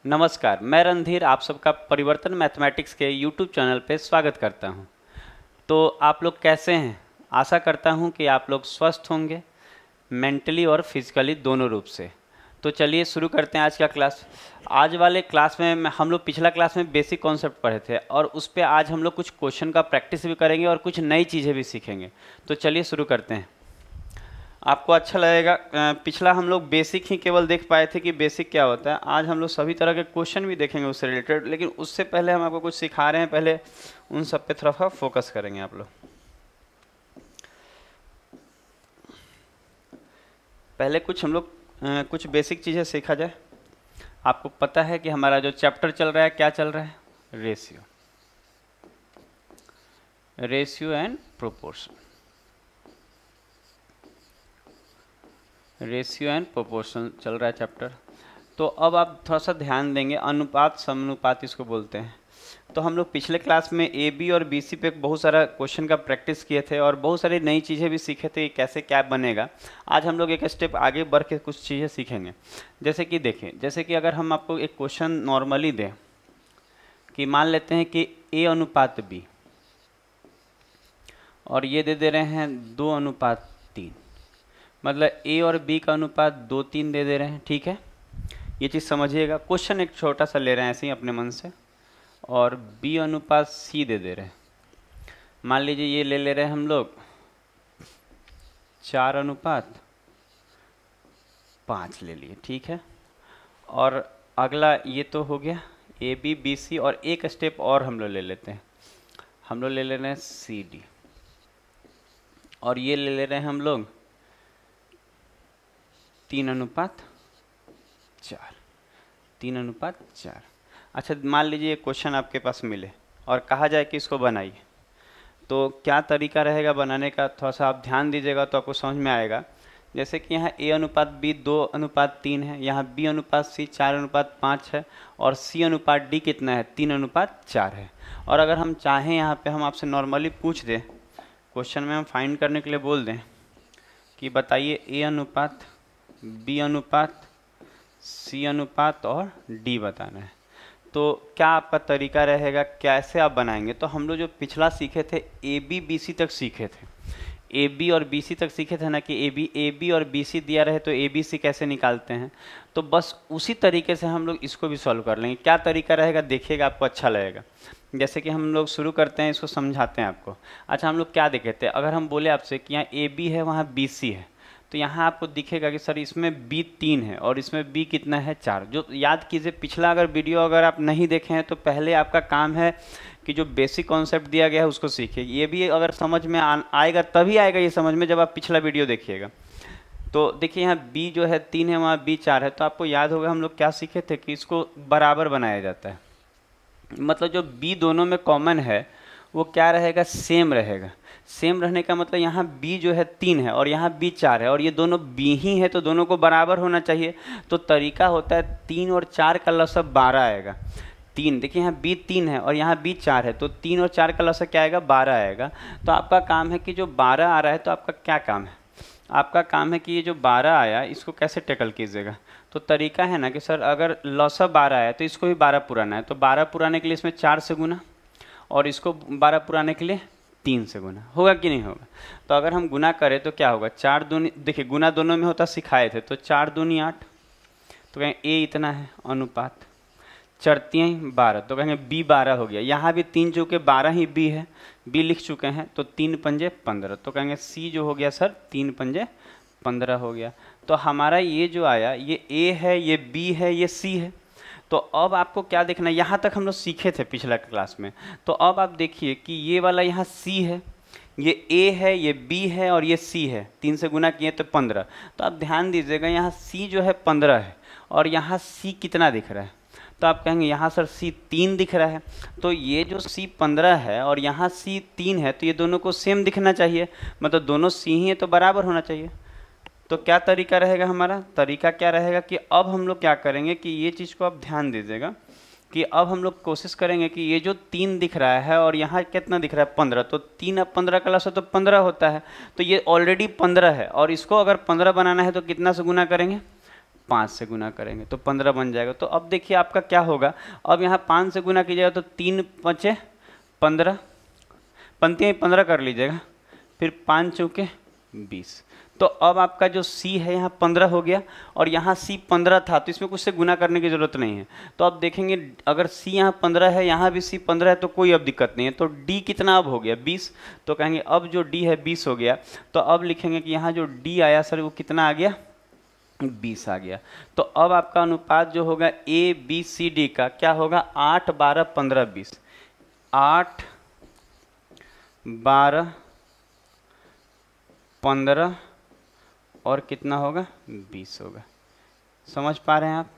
नमस्कार, मैं रणधीर आप सबका परिवर्तन मैथमेटिक्स के यूट्यूब चैनल पे स्वागत करता हूं। तो आप लोग कैसे हैं? आशा करता हूं कि आप लोग स्वस्थ होंगे, मेंटली और फिजिकली दोनों रूप से। तो चलिए शुरू करते हैं आज का क्लास। आज वाले क्लास में हम लोग पिछला क्लास में बेसिक कॉन्सेप्ट पढ़े थे और उस पर आज हम लोग कुछ क्वेश्चन का प्रैक्टिस भी करेंगे और कुछ नई चीज़ें भी सीखेंगे। तो चलिए शुरू करते हैं। आपको अच्छा लगेगा। पिछला हम लोग बेसिक ही केवल देख पाए थे कि बेसिक क्या होता है। आज हम लोग सभी तरह के क्वेश्चन भी देखेंगे उससे रिलेटेड, लेकिन उससे पहले हम आपको कुछ सिखा रहे हैं, पहले उन सब पे थोड़ा सा फोकस करेंगे आप लोग। पहले कुछ हम लोग कुछ बेसिक चीज़ें सीखा जाए। आपको पता है कि हमारा जो चैप्टर चल रहा है क्या चल रहा है? Ratio and proportion. Ratio and proportion चल रहा है चैप्टर। तो अब आप थोड़ा सा ध्यान देंगे, अनुपात समानुपात इसको बोलते हैं। तो हम लोग पिछले क्लास में ए बी और बी सी पे बहुत सारा क्वेश्चन का प्रैक्टिस किए थे और बहुत सारी नई चीज़ें भी सीखे थे कि कैसे क्या बनेगा। आज हम लोग एक स्टेप आगे बढ़ के कुछ चीज़ें सीखेंगे। जैसे कि देखें, जैसे कि अगर हम आपको एक क्वेश्चन नॉर्मली दें कि मान लेते हैं कि ए अनुपात बी और ये दे रहे हैं 2:3, मतलब ए और बी का अनुपात 2:3 दे रहे हैं। ठीक है, ये चीज़ समझिएगा। क्वेश्चन एक छोटा सा ले रहे हैं ऐसे ही अपने मन से, और बी अनुपात सी दे रहे हैं। मान लीजिए ये ले रहे हैं हम लोग 4:5 ले लिए। ठीक है, और अगला ये तो हो गया ए बी बी सी, और एक स्टेप और हम लोग ले लेते हैं। हम लोग ले रहे हैं सी डी, और ये ले रहे हैं हम लोग 3:4। 3:4। अच्छा, मान लीजिए क्वेश्चन आपके पास मिले और कहा जाए कि इसको बनाइए, तो क्या तरीका रहेगा बनाने का? थोड़ा सा आप ध्यान दीजिएगा तो आपको समझ में आएगा। जैसे कि यहाँ ए अनुपात बी 2:3 है, यहाँ बी अनुपात सी 4:5 है, और सी अनुपात डी कितना है? 3:4 है। और अगर हम चाहें यहाँ पे हम आपसे नॉर्मली पूछ दें, क्वेश्चन में हम फाइंड करने के लिए बोल दें कि बताइए ए अनुपात बी अनुपात सी अनुपात और डी बताना है, तो क्या आपका तरीका रहेगा, कैसे आप बनाएंगे? तो हम लोग जो पिछला सीखे थे ए बी बी सी तक सीखे थे, ए बी और बी सी तक सीखे थे ना, कि ए बी और बी सी दिया रहे तो ए बी सी कैसे निकालते हैं। तो बस उसी तरीके से हम लोग इसको भी सॉल्व कर लेंगे। क्या तरीका रहेगा देखिएगा, आपको अच्छा लगेगा। जैसे कि हम लोग शुरू करते हैं, इसको समझाते हैं आपको। अच्छा, हम लोग क्या देखे थे? अगर हम बोले आपसे कि यहाँ ए बी है, वहाँ बी सी है, तो यहाँ आपको दिखेगा कि सर इसमें b 3 है और इसमें b कितना है? 4। जो याद कीजिए, पिछला अगर वीडियो अगर आप नहीं देखे हैं तो पहले आपका काम है कि जो बेसिक कॉन्सेप्ट दिया गया है उसको सीखिए। ये भी अगर समझ में आएगा तभी आएगा ये समझ में, जब आप पिछला वीडियो देखिएगा। तो देखिए यहाँ b जो है 3 है, वहाँ b 4 है, तो आपको याद होगा हम लोग क्या सीखे थे कि इसको बराबर बनाया जाता है। मतलब जो b दोनों में कॉमन है वो क्या रहेगा? सेम रहेगा। सेम रहने का मतलब यहाँ b जो है 3 है और यहाँ b 4 है, और ये दोनों b ही है, तो दोनों को बराबर होना चाहिए। तो तरीका होता है 3 और 4 का लसागु 12 आएगा। 3, देखिए यहाँ b 3 है और यहाँ b 4 है, तो 3 और 4 का लसागु क्या आएगा? 12 आएगा। तो आपका काम है कि जो 12 आ रहा है, तो आपका क्या काम है? आपका काम है कि ये जो 12 आया इसको कैसे टैकल कीजिएगा। तो तरीका है ना कि सर अगर लसागु 12 आया तो इसको भी 12 पुराना है, तो 12 पुराने के लिए इसमें 4 से गुना, और इसको 12 पुराने के लिए 3 से गुना। होगा कि नहीं होगा? तो अगर हम गुना करें तो क्या होगा? 4 दूनी, देखिए गुना दोनों में होता सिखाए थे, तो 4 दूनी 8, तो कहें ए इतना है अनुपात, 4 3 12, तो कहेंगे बी 12 हो गया। यहाँ भी 3 चूँकि 12 ही बी है, बी लिख चुके हैं, तो 3 पंजे 15, तो कहेंगे सी जो हो गया सर 3 पंजे 15 हो गया। तो हमारा ये जो आया ये ए है, ये बी है, ये सी है। तो अब आपको क्या देखना है? यहाँ तक हम लोग सीखे थे पिछला क्लास में। तो अब आप देखिए कि ये वाला यहाँ C है, ये A है, ये B है और ये C है। 3 से गुना किए तो 15। तो आप ध्यान दीजिएगा यहाँ C जो है 15 है और यहाँ C कितना दिख रहा है? तो आप कहेंगे यहाँ सर C 3 दिख रहा है। तो ये जो C 15 है और यहाँ C 3 है, तो ये दोनों को सेम दिखना चाहिए, मतलब दोनों C ही है तो बराबर होना चाहिए। तो क्या तरीका रहेगा हमारा? तरीका क्या रहेगा कि अब हम लोग क्या करेंगे कि ये चीज़ को आप ध्यान दीजिएगा कि अब हम लोग कोशिश करेंगे कि ये जो 3 दिख रहा है और यहाँ कितना दिख रहा है? 15, तो 3 अब 15 का लसागु तो 15 होता है, तो ये ऑलरेडी 15 है और इसको अगर 15 बनाना है तो कितना से गुना करेंगे? 5 से गुना करेंगे तो 15 बन जाएगा। तो अब देखिए आपका क्या होगा, अब यहाँ 5 से गुना कीजिएगा तो 3 5 15, पंक्तियाँ 15 कर लीजिएगा, फिर 5 चौके 20। तो अब आपका जो C है यहाँ 15 हो गया और यहाँ C 15 था, तो इसमें कुछ से गुना करने की ज़रूरत नहीं है। तो अब देखेंगे अगर C यहाँ 15 है, यहाँ भी C 15 है, तो कोई अब दिक्कत नहीं है। तो D कितना अब हो गया 20, तो कहेंगे अब जो D है 20 हो गया। तो अब लिखेंगे कि यहाँ जो D आया सर वो कितना आ गया, 20 आ गया। तो अब आपका अनुपात जो होगा ABCD का क्या होगा, 8 12 15 20, 8 12 15 और कितना होगा 20 होगा। समझ पा रहे हैं आप?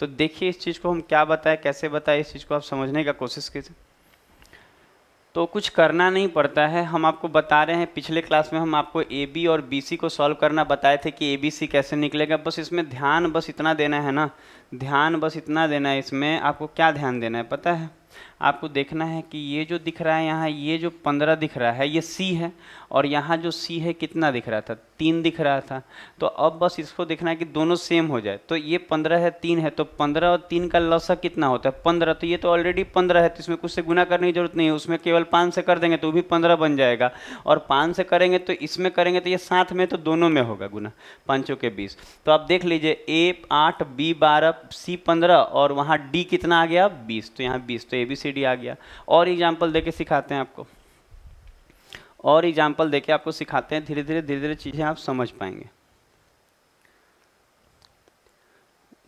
तो देखिए इस चीज़ को हम क्या बताएं, कैसे बताएं, इस चीज़ को आप समझने का कोशिश कीजिए। तो कुछ करना नहीं पड़ता है, हम आपको बता रहे हैं। पिछले क्लास में हम आपको AB और BC को सॉल्व करना बताए थे कि ABC कैसे निकलेगा। बस इसमें ध्यान बस इतना देना है ना, ध्यान बस इतना देना है। इसमें आपको क्या ध्यान देना है पता है, आपको देखना है कि ये जो दिख रहा है यहाँ, ये जो 15 दिख रहा है ये C है, और यहाँ जो C है कितना दिख रहा था, 3 दिख रहा था। तो अब बस इसको देखना है कि दोनों सेम हो जाए। तो ये 15 है 3 है, तो 15 और 3 का लसा कितना होता है 15। तो ये तो ऑलरेडी 15 है, तो इसमें कुछ से गुना करने की जरूरत नहीं है, उसमें केवल 5 से कर देंगे तो भी 15 बन जाएगा। और 5 से करेंगे तो इसमें करेंगे तो ये साथ में, तो दोनों में होगा गुना, 5 के 20। तो आप देख लीजिए A 8 B 12 C 15 और वहाँ D कितना आ गया 20, तो यहाँ 20, तो ABCD आ गया। और एग्जाम्पल देके सिखाते हैं आपको, और एग्जाम्पल देके आपको सिखाते हैं, धीरे धीरे चीज़ें आप समझ पाएंगे।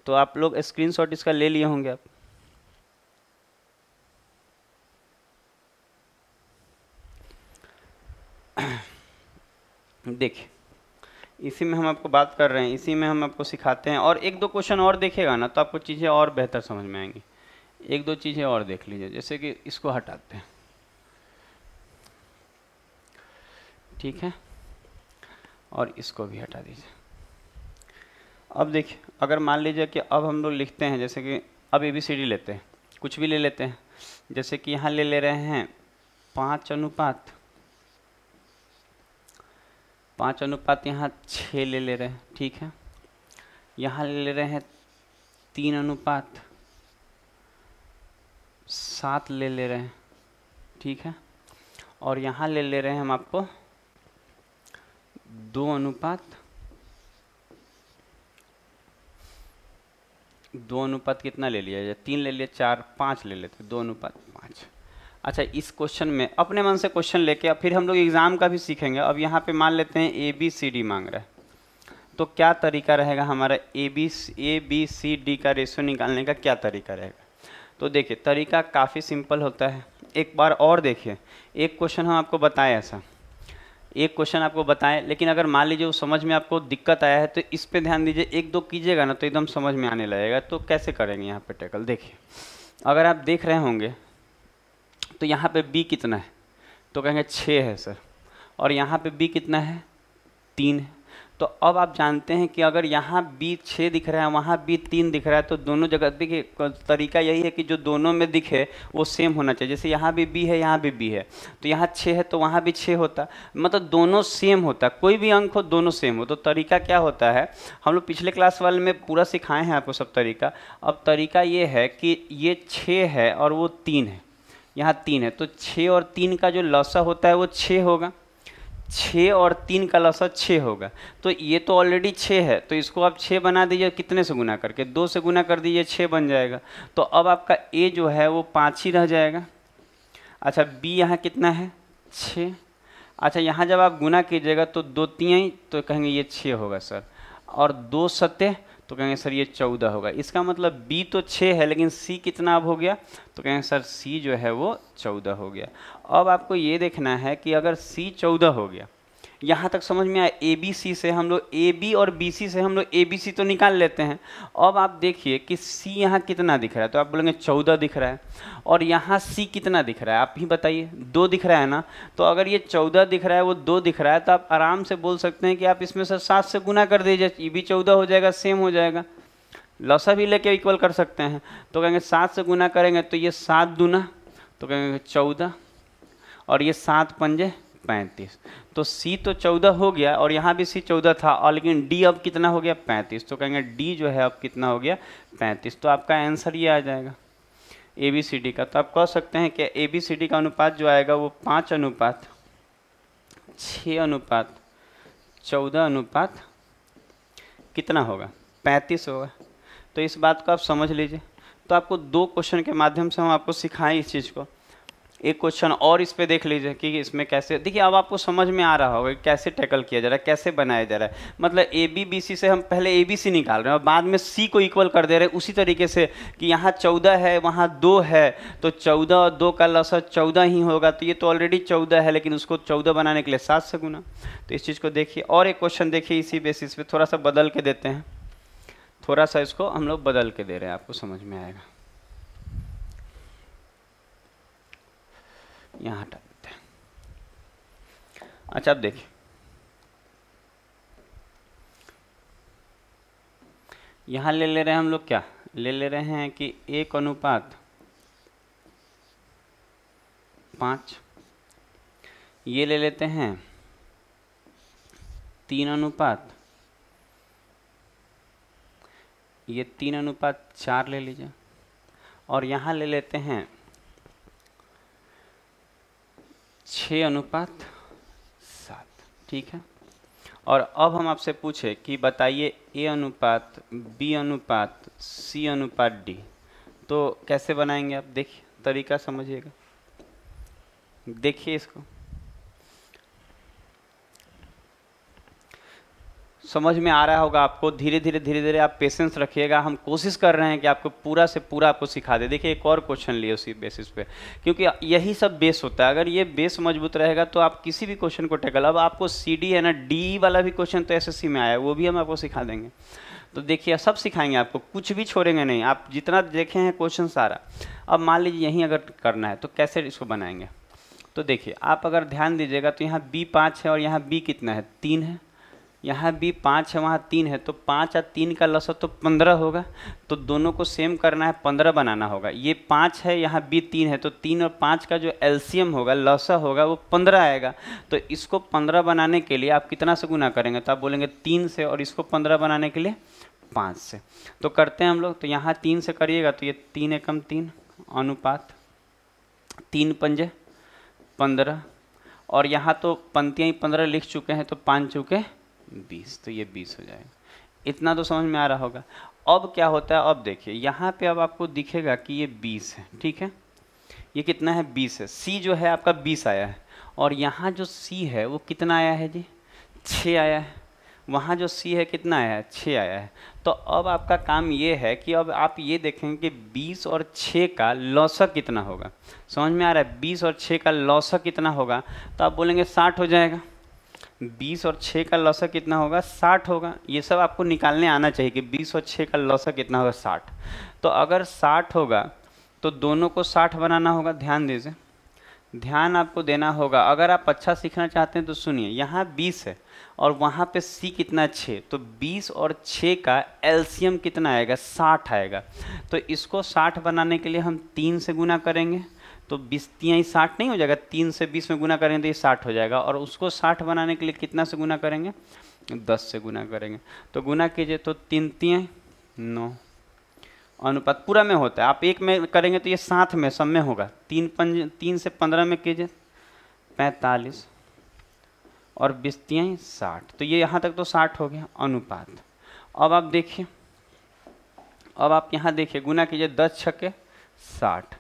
तो आप लोग स्क्रीनशॉट इसका ले लिए होंगे आप। देखिए इसी में हम आपको बात कर रहे हैं, इसी में हम आपको सिखाते हैं। और एक दो क्वेश्चन और देखेगा ना तो आपको चीज़ें और बेहतर समझ में आएंगी। एक दो चीज़ें और देख लीजिए, जैसे कि इसको हटाते हैं, ठीक है, और इसको भी हटा दीजिए। अब देखिए अगर मान लीजिए कि अब हम लोग लिखते हैं, जैसे कि अब ABCD लेते हैं, कुछ भी ले लेते हैं, जैसे कि यहाँ ले रहे हैं 5 अनुपात, 5 अनुपात यहाँ 6 ले रहे हैं, ठीक है। यहाँ ले रहे हैं 3 अनुपात 7 ले रहे हैं, ठीक है। और यहाँ ले रहे हैं हम आपको 2 अनुपात 2 अनुपात कितना ले लिया जाए, 3 ले लिया, 4 5 ले लेते, 2 अनुपात 5। अच्छा इस क्वेश्चन में अपने मन से क्वेश्चन लेके फिर हम लोग एग्जाम का भी सीखेंगे। अब यहाँ पे मान लेते हैं ABCD मांग रहा है, तो क्या तरीका रहेगा हमारा ABCD का रेशियो निकालने का, क्या तरीका रहेगा। तो देखिए तरीका काफ़ी सिंपल होता है। एक बार और देखिए, एक क्वेश्चन हम आपको बताएं, ऐसा एक क्वेश्चन आपको बताएं, लेकिन अगर मान लीजिए वो समझ में आपको दिक्कत आया है तो इस पे ध्यान दीजिए। एक दो कीजिएगा ना तो एकदम समझ में आने लगेगा। तो कैसे करेंगे यहाँ पे टैकल, देखिए अगर आप देख रहे होंगे तो यहाँ पे B कितना है, तो कहेंगे 6 है सर, और यहाँ पे B कितना है 3 है। तो अब आप जानते हैं कि अगर यहाँ B 6 दिख रहा है, वहाँ B 3 दिख रहा है, तो दोनों जगह देखिए तरीका यही है कि जो दोनों में दिखे वो सेम होना चाहिए। जैसे यहाँ भी B है, यहाँ भी B है, तो यहाँ 6 है तो वहाँ भी 6 होता, मतलब दोनों सेम होता, कोई भी अंक हो दोनों सेम हो। तो तरीका क्या होता है, हम लोग पिछले क्लास वाले में पूरा सिखाए हैं आपको सब तरीका। अब तरीका ये है कि ये 6 है और वो 3 है, यहाँ 3 है, तो 6 और 3 का जो लसा होता है वो 6 होगा, 6 और 3 का लसा 6 होगा। तो ये तो ऑलरेडी 6 है, तो इसको आप 6 बना दीजिए, कितने से गुना करके, 2 से गुना कर दीजिए, 6 बन जाएगा। तो अब आपका A जो है वो 5 ही रह जाएगा। अच्छा B यहाँ कितना है 6। अच्छा यहाँ जब आप गुना कीजिएगा तो 2 3, तो कहेंगे ये 6 होगा सर, और 2 7 तो कहेंगे सर ये 14 होगा। इसका मतलब B तो 6 है, लेकिन C कितना अब हो गया, तो कहेंगे सर C जो है वो 14 हो गया। अब आपको ये देखना है कि अगर C 14 हो गया, यहाँ तक समझ में आया। ABC से हम लोग AB और BC से हम लोग ABC तो निकाल लेते हैं। अब आप देखिए कि C यहाँ कितना दिख रहा है, तो आप बोलेंगे 14 दिख रहा है, और यहाँ C कितना दिख रहा है, आप ही बताइए, 2 दिख रहा है ना। तो अगर ये 14 दिख रहा है, वो 2 दिख रहा है, तो आप आराम से बोल सकते हैं कि आप इसमें से 7 से गुना कर दीजिए, ये भी 14 हो जाएगा, सेम हो जाएगा। लसा भी लेके इक्वल कर सकते हैं। तो कहेंगे 7 से गुना करेंगे तो ये 7 दूना, तो कहेंगे 14, और ये 7 पंजे 35। तो C तो 14 हो गया और यहाँ भी C 14 था, और लेकिन D अब कितना हो गया 35। तो कहेंगे D जो है अब कितना हो गया 35। तो आपका आंसर ये आ जाएगा ABCD का। तो आप कह सकते हैं कि ABCD का अनुपात जो आएगा वो 5:6:14 कितना होगा 35 होगा। तो इस बात को आप समझ लीजिए। तो आपको 2 क्वेश्चन के माध्यम से हम आपको सिखाएं इस चीज़ को। एक क्वेश्चन और इस पे देख लीजिए कि इसमें कैसे, देखिए अब आपको समझ में आ रहा होगा कि कैसे टैकल किया जा रहा है, कैसे बनाया जा रहा है। मतलब ABBC से हम पहले ABC निकाल रहे हैं और बाद में C को इक्वल कर दे रहे हैं, उसी तरीके से कि यहाँ 14 है वहाँ 2 है, तो 14 और 2 का लसा 14 ही होगा। तो ये तो ऑलरेडी 14 है, लेकिन उसको 14 बनाने के लिए 7 से गुना। तो इस चीज़ को देखिए। और एक क्वेश्चन देखिए इसी बेसिस पे, थोड़ा सा बदल के देते हैं, थोड़ा सा इसको हम लोग बदल के दे रहे हैं, आपको समझ में आएगा। यहाँ हटा देते हैं। अच्छा अब देखिए, यहाँ ले रहे हैं हम लोग, क्या ले रहे हैं कि 1:5। ये ले लेते हैं 3:, ये 3:4 ले लीजिए, और यहाँ ले लेते हैं 6:7। ठीक है। और अब हम आपसे पूछे कि बताइए A:B:C:D, तो कैसे बनाएंगे आप, देखिए तरीका समझिएगा, देखिए इसको समझ में आ रहा होगा आपको। धीरे धीरे आप पेशेंस रखिएगा। हम कोशिश कर रहे हैं कि आपको पूरा से पूरा आपको सिखा दे। देखिए एक और क्वेश्चन लिए उसी बेसिस पे, क्योंकि यही सब बेस होता है। अगर ये बेस मजबूत रहेगा तो आप किसी भी क्वेश्चन को टैकल, अब आपको CD है ना, D वाला भी क्वेश्चन तो SSC में आया है, वो भी हम आपको सिखा देंगे। तो देखिए सब सिखाएंगे आपको, कुछ भी छोड़ेंगे नहीं। आप जितना देखे हैं क्वेश्चन सारा, अब मान लीजिए यहीं अगर करना है तो कैसे इसको बनाएंगे। तो देखिए आप अगर ध्यान दीजिएगा तो यहाँ B 5 है और यहाँ B कितना है 3 है, यहाँ भी 5 है वहाँ 3 है, तो 5 और 3 का लसा तो 15 होगा। तो दोनों को सेम करना है, 15 बनाना होगा। ये 5 है, यहाँ भी 3 है, तो 3 और 5 का जो एलसीएम होगा, लसा होगा, वो 15 आएगा। तो इसको 15 बनाने के लिए आप कितना से गुना करेंगे, तो आप बोलेंगे 3 से, और इसको 15 बनाने के लिए 5 से। तो करते हैं हम लोग। तो यहाँ 3 से करिएगा तो ये 3 एकम 3 अनुपात 3 पंजे 15, और यहाँ तो पंक्तियाँ ही 15 लिख चुके हैं, तो 5 चुके 20, तो ये 20 हो जाएगा। इतना तो समझ में आ रहा होगा। अब क्या होता है, अब देखिए यहाँ पे अब आपको दिखेगा कि ये 20 है, ठीक है। ये कितना है 20 है। C जो है आपका 20 आया है, और यहाँ जो C है वो कितना आया है जी 6 आया है। वहाँ जो C है कितना आया है 6 आया है। तो अब आपका काम ये है कि अब आप ये देखेंगे कि 20 और 6 का लौसक कितना होगा। समझ में आ रहा है, 20 और 6 का लौसक कितना होगा, तो आप बोलेंगे 60 हो जाएगा। 20 और 6 का लौसक कितना होगा 60 होगा। ये सब आपको निकालने आना चाहिए कि 20 और 6 का लौसक कितना होगा 60। तो अगर 60 होगा तो दोनों को 60 बनाना होगा। ध्यान दीजिए, ध्यान आपको देना होगा। अगर आप अच्छा सीखना चाहते हैं तो सुनिए, यहाँ 20 है और वहाँ पे C कितना 6, तो 20 और 6 का एलसीएम कितना आएगा 60 आएगा। तो इसको 60 बनाने के लिए हम 3 से गुना करेंगे, तो 20 ही 60 नहीं हो जाएगा, 3 से 20 में गुना करेंगे तो ये 60 हो जाएगा। और उसको 60 बनाने के लिए कितना से गुना करेंगे 10 से गुना करेंगे। तो गुना कीजिए तो 3 3 9 अनुपात पूरा में होता है। आप एक में करेंगे तो ये साथ में सब में होगा। 3 से 15 में कीजिए 45 और 20 60, तो ये यहाँ तक तो 60 हो गया अनुपात। अब आप देखिए, अब आप यहाँ देखिए गुना कीजिए 10 छक्के 60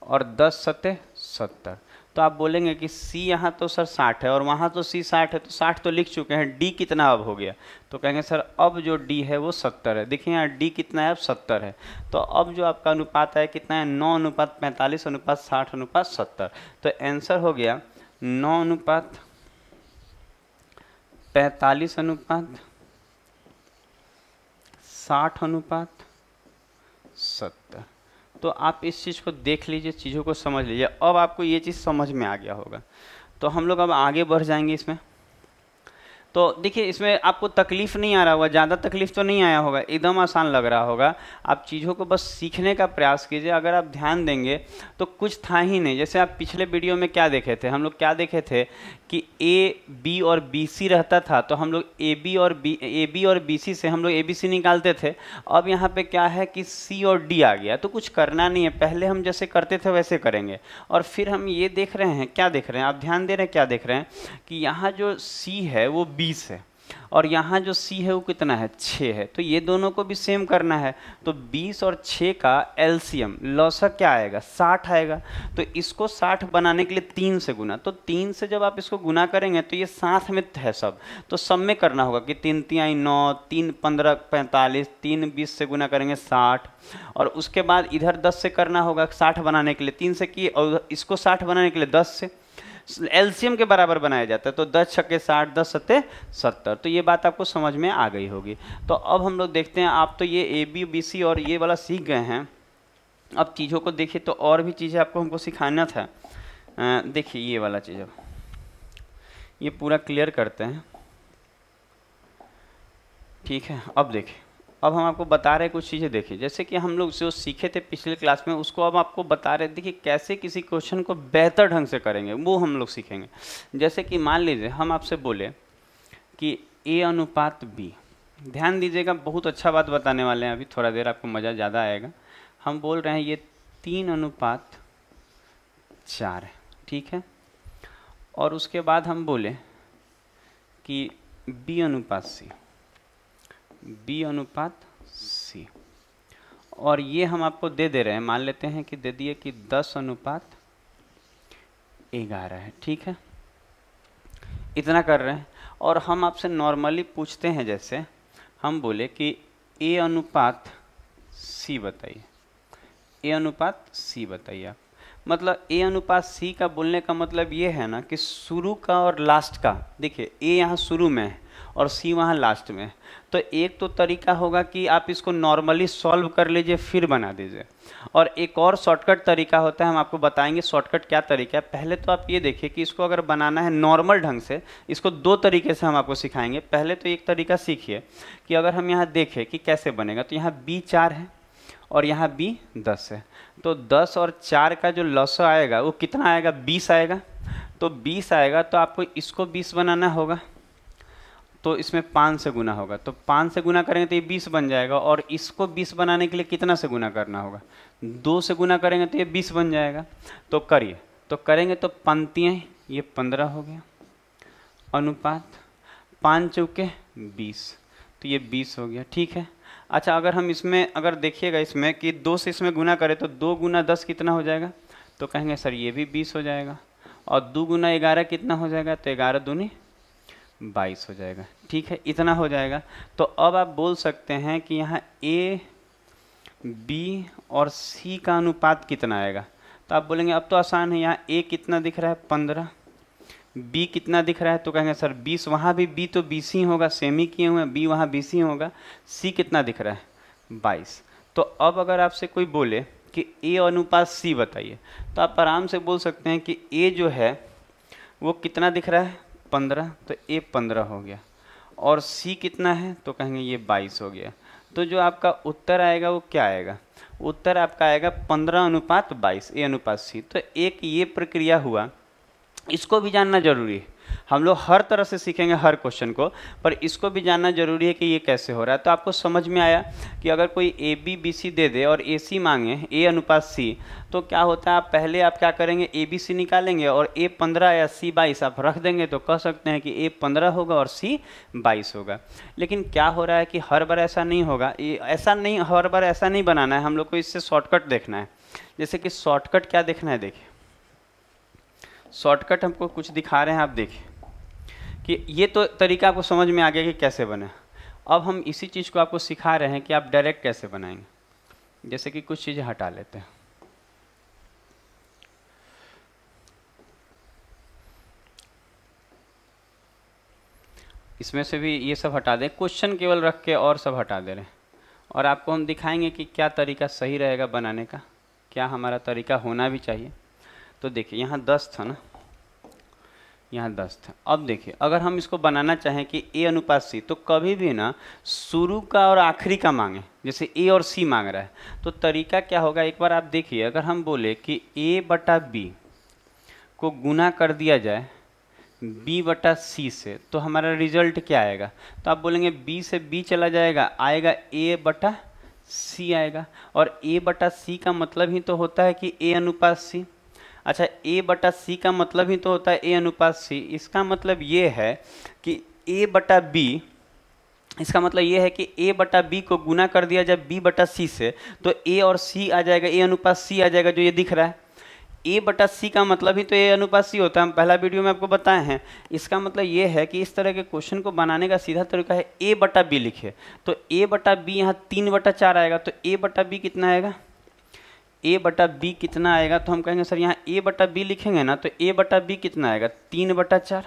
और 10 सत्ते 70। तो आप बोलेंगे कि C यहाँ तो सर 60 है और वहाँ तो C 60 है, तो 60 तो लिख चुके हैं, D कितना अब हो गया। तो कहेंगे सर अब जो D है वो 70 है। देखिए यहाँ D कितना है अब 70 है। तो अब जो आपका अनुपात है कितना है 9:45:60:70। तो आंसर हो गया 9:45:60:70। तो आप इस चीज़ को देख लीजिए, चीज़ों को समझ लीजिए। अब आपको ये चीज़ समझ में आ गया होगा। तो हम लोग अब आगे बढ़ जाएंगे इसमें। तो देखिए इसमें आपको तकलीफ़ नहीं आ रहा होगा, ज़्यादा तकलीफ़ तो नहीं आया होगा, एकदम आसान लग रहा होगा। आप चीज़ों को बस सीखने का प्रयास कीजिए। अगर आप ध्यान देंगे तो कुछ था ही नहीं। जैसे आप पिछले वीडियो में क्या देखे थे, हम लोग क्या देखे थे कि ए बी और बी सी रहता था तो हम लोग ए बी और बी सी से हम लोग ए बी सी निकालते थे। अब यहाँ पे क्या है कि सी और डी आ गया, तो कुछ करना नहीं है, पहले हम जैसे करते थे वैसे करेंगे। और फिर हम ये देख रहे हैं, क्या देख रहे हैं आप, ध्यान दे रहे हैं, क्या देख रहे हैं कि यहाँ जो सी है वो 20 है और यहाँ जो सी है वो कितना है, 6 है। तो ये दोनों को भी सेम करना है। तो 20 और 6 का एलसीएम लॉसक क्या आएगा, 60 आएगा। तो इसको 60 बनाने के लिए 3 से गुना, तो 3 से जब आप इसको गुना करेंगे तो ये साथ में है सब, तो सब में करना होगा कि 3 3 9, 3 15 45, 3 20 से गुना करेंगे 60, और उसके बाद इधर 10 से करना होगा 60 बनाने के लिए, 3 से किए, और इसको 60 बनाने के लिए 10 से, एलसीएम के बराबर बनाया जाता है। तो 10 छक्के 60, 10 सत्ते 70। तो ये बात आपको समझ में आ गई होगी। तो अब हम लोग देखते हैं, आप तो ये ए बी बी सी और ये वाला सीख गए हैं, अब चीज़ों को देखिए। तो और भी चीज़ें आपको हमको सिखाना था। देखिए ये वाला चीज़, अब ये पूरा क्लियर करते हैं, ठीक है। अब देखिए, अब हम आपको बता रहे कुछ चीज़ें, देखिए जैसे कि हम लोग जो सीखे थे पिछले क्लास में उसको अब आपको बता रहे, देखिए कैसे किसी क्वेश्चन को बेहतर ढंग से करेंगे वो हम लोग सीखेंगे। जैसे कि मान लीजिए हम आपसे बोले कि ए अनुपात बी, ध्यान दीजिएगा, बहुत अच्छा बात बताने वाले हैं, अभी थोड़ा देर आपको मज़ा ज़्यादा आएगा। हम बोल रहे हैं ये 3 अनुपात 4 है, ठीक है। और उसके बाद हम बोले कि बी अनुपात सी, बी अनुपात सी, और ये हम आपको दे रहे हैं, मान लेते हैं कि दे दिए कि 10 अनुपात 11 है, ठीक है। इतना कर रहे हैं। और हम आपसे नॉर्मली पूछते हैं, जैसे हम बोले कि ए अनुपात सी बताइए, ए अनुपात सी बताइए आप। मतलब ए अनुपात सी का बोलने का मतलब ये है ना कि शुरू का और लास्ट का, देखिए ए यहाँ शुरू में है और सी वहाँ लास्ट में है। तो एक तो तरीका होगा कि आप इसको नॉर्मली सॉल्व कर लीजिए फिर बना दीजिए, और एक और शॉर्टकट तरीका होता है, हम आपको बताएंगे शॉर्टकट क्या तरीका है। पहले तो आप ये देखिए कि इसको अगर बनाना है नॉर्मल ढंग से, इसको 2 तरीके से हम आपको सिखाएंगे। पहले तो एक तरीका सीखिए कि अगर हम यहाँ देखें कि कैसे बनेगा, तो यहाँ बी 4 है और यहाँ बी 10 है, तो 10 और 4 का जो लॉस आएगा वो कितना आएगा, 20 आएगा। तो 20 आएगा तो आपको इसको 20 बनाना होगा, तो इसमें 5 से गुना होगा, तो 5 से गुना करेंगे तो ये 20 बन जाएगा। और इसको 20 बनाने के लिए कितना से गुना करना होगा, 2 से गुना करेंगे तो ये 20 बन जाएगा। तो करिए, तो करेंगे तो पंक्तियाँ ये 15 हो गया, अनुपात 5 चौके 20, तो ये 20 हो गया, ठीक है। अच्छा, अगर हम इसमें अगर देखिएगा इसमें कि 2 से इसमें गुना करें तो 2 गुना 10 कितना हो जाएगा, तो कहेंगे सर ये भी 20 हो जाएगा। और 2 गुना 11 कितना हो जाएगा, तो 11 दूनी 22 हो जाएगा, ठीक है। इतना हो जाएगा। तो अब आप बोल सकते हैं कि यहाँ ए बी और सी का अनुपात कितना आएगा, तो आप बोलेंगे अब तो आसान है, यहाँ ए कितना दिख रहा है 15, बी कितना दिख रहा है, तो कहेंगे सर 20, वहाँ भी बी तो 20 ही होगा, सेम ही किए हुए हैं, बी वहाँ 20 ही होगा, सी कितना दिख रहा है 22। तो अब अगर आपसे कोई बोले कि ए अनुपात सी बताइए, तो आप आराम से बोल सकते हैं कि ए जो है वो कितना दिख रहा है 15, तो ए 15 हो गया, और सी कितना है, तो कहेंगे ये 22 हो गया। तो जो आपका उत्तर आएगा वो क्या आएगा, उत्तर आपका आएगा 15 अनुपात 22, ए अनुपात सी। तो एक ये प्रक्रिया हुआ, इसको भी जानना जरूरी है। हम लोग हर तरह से सीखेंगे हर क्वेश्चन को, पर इसको भी जानना जरूरी है कि ये कैसे हो रहा है। तो आपको समझ में आया कि अगर कोई ए बी बी सी दे दे और ए सी मांगे, ए अनुपात सी, तो क्या होता है, आप पहले आप क्या करेंगे, ए बी सी निकालेंगे और ए 15 या सी 22 आप रख देंगे, तो कह सकते हैं कि ए 15 होगा और सी 22 होगा। लेकिन क्या हो रहा है कि हर बार ऐसा नहीं होगा, ऐसा नहीं, हर बार ऐसा नहीं बनाना है, हम लोग को इससे शॉर्टकट देखना है। जैसे कि शॉर्टकट क्या देखना है, देखिए शॉर्टकट हमको कुछ दिखा रहे हैं, आप देखिए कि ये तो तरीका आपको समझ में आ गया कि कैसे बने। अब हम इसी चीज़ को आपको सिखा रहे हैं कि आप डायरेक्ट कैसे बनाएंगे। जैसे कि कुछ चीज़ें हटा लेते हैं, इसमें से भी ये सब हटा दें, क्वेश्चन केवल रख के और सब हटा दे रहे हैं, और आपको हम दिखाएंगे कि क्या तरीका सही रहेगा बनाने का, क्या हमारा तरीका होना भी चाहिए। तो देखिए यहाँ 10 था ना, यहाँ 10 था। अब देखिए अगर हम इसको बनाना चाहें कि ए अनुपात सी, तो कभी भी ना शुरू का और आखिरी का मांगे, जैसे ए और सी मांग रहा है, तो तरीका क्या होगा, एक बार आप देखिए, अगर हम बोले कि ए बटा बी को गुना कर दिया जाए b बटा c से, तो हमारा रिजल्ट क्या आएगा? तो आप बोलेंगे b से b चला जाएगा, आएगा a बटा c आएगा। और a बटा c का मतलब ही तो होता है कि a अनुपात c। अच्छा, a बटा c का मतलब ही तो होता है a अनुपात c। इसका मतलब ये है कि a बटा b, इसका मतलब ये है कि a बटा b को गुना कर दिया जब b बटा c से, तो a और c आ जाएगा, a अनुपात c आ जाएगा, जो ये दिख रहा है। a बटा c का मतलब ही तो a अनुपात c होता है, हम पहला वीडियो में आपको बताए हैं। इसका मतलब ये है कि इस तरह के क्वेश्चन को बनाने का सीधा तरीका है a बटा b लिखे, तो a बटा b यहाँ 3/4 आएगा, तो a बटा b कितना आएगा? a बटा b कितना आएगा? तो हम कहेंगे सर यहाँ a बटा b लिखेंगे ना, तो a बटा b कितना आएगा? 3/4।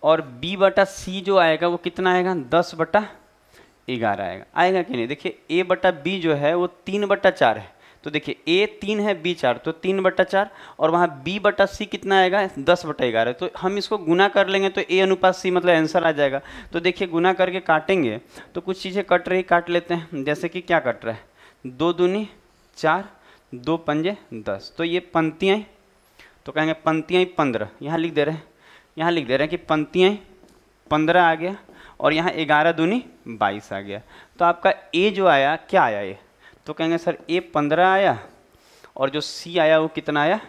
और b बटा c जो आएगा वो कितना आएगा? 10/11 आएगा। आएगा कि नहीं? देखिए a बटा b जो है वो 3/4 है, तो देखिए a 3 है, b 4, तो 3/4, और वहाँ b बटा c कितना आएगा? 10/11। तो हम इसको गुना कर लेंगे तो a अनुपात c मतलब आंसर आ जाएगा। तो देखिए गुना करके काटेंगे तो कुछ चीज़ें कट रही, काट लेते हैं। जैसे कि क्या कट रहा है? 2 दूनी 4, 2 पंजे 10, तो ये पंक्तियाँ, तो कहेंगे पंक्तियाँ 15, यहाँ लिख दे रहे हैं, यहाँ लिख दे रहे हैं कि पंक्तियाँ 15 आ गया, और यहाँ 11 दूनी 22 आ गया। तो आपका a जो आया, क्या आया ये? तो कहेंगे सर a 15 आया, और जो c आया वो कितना आया?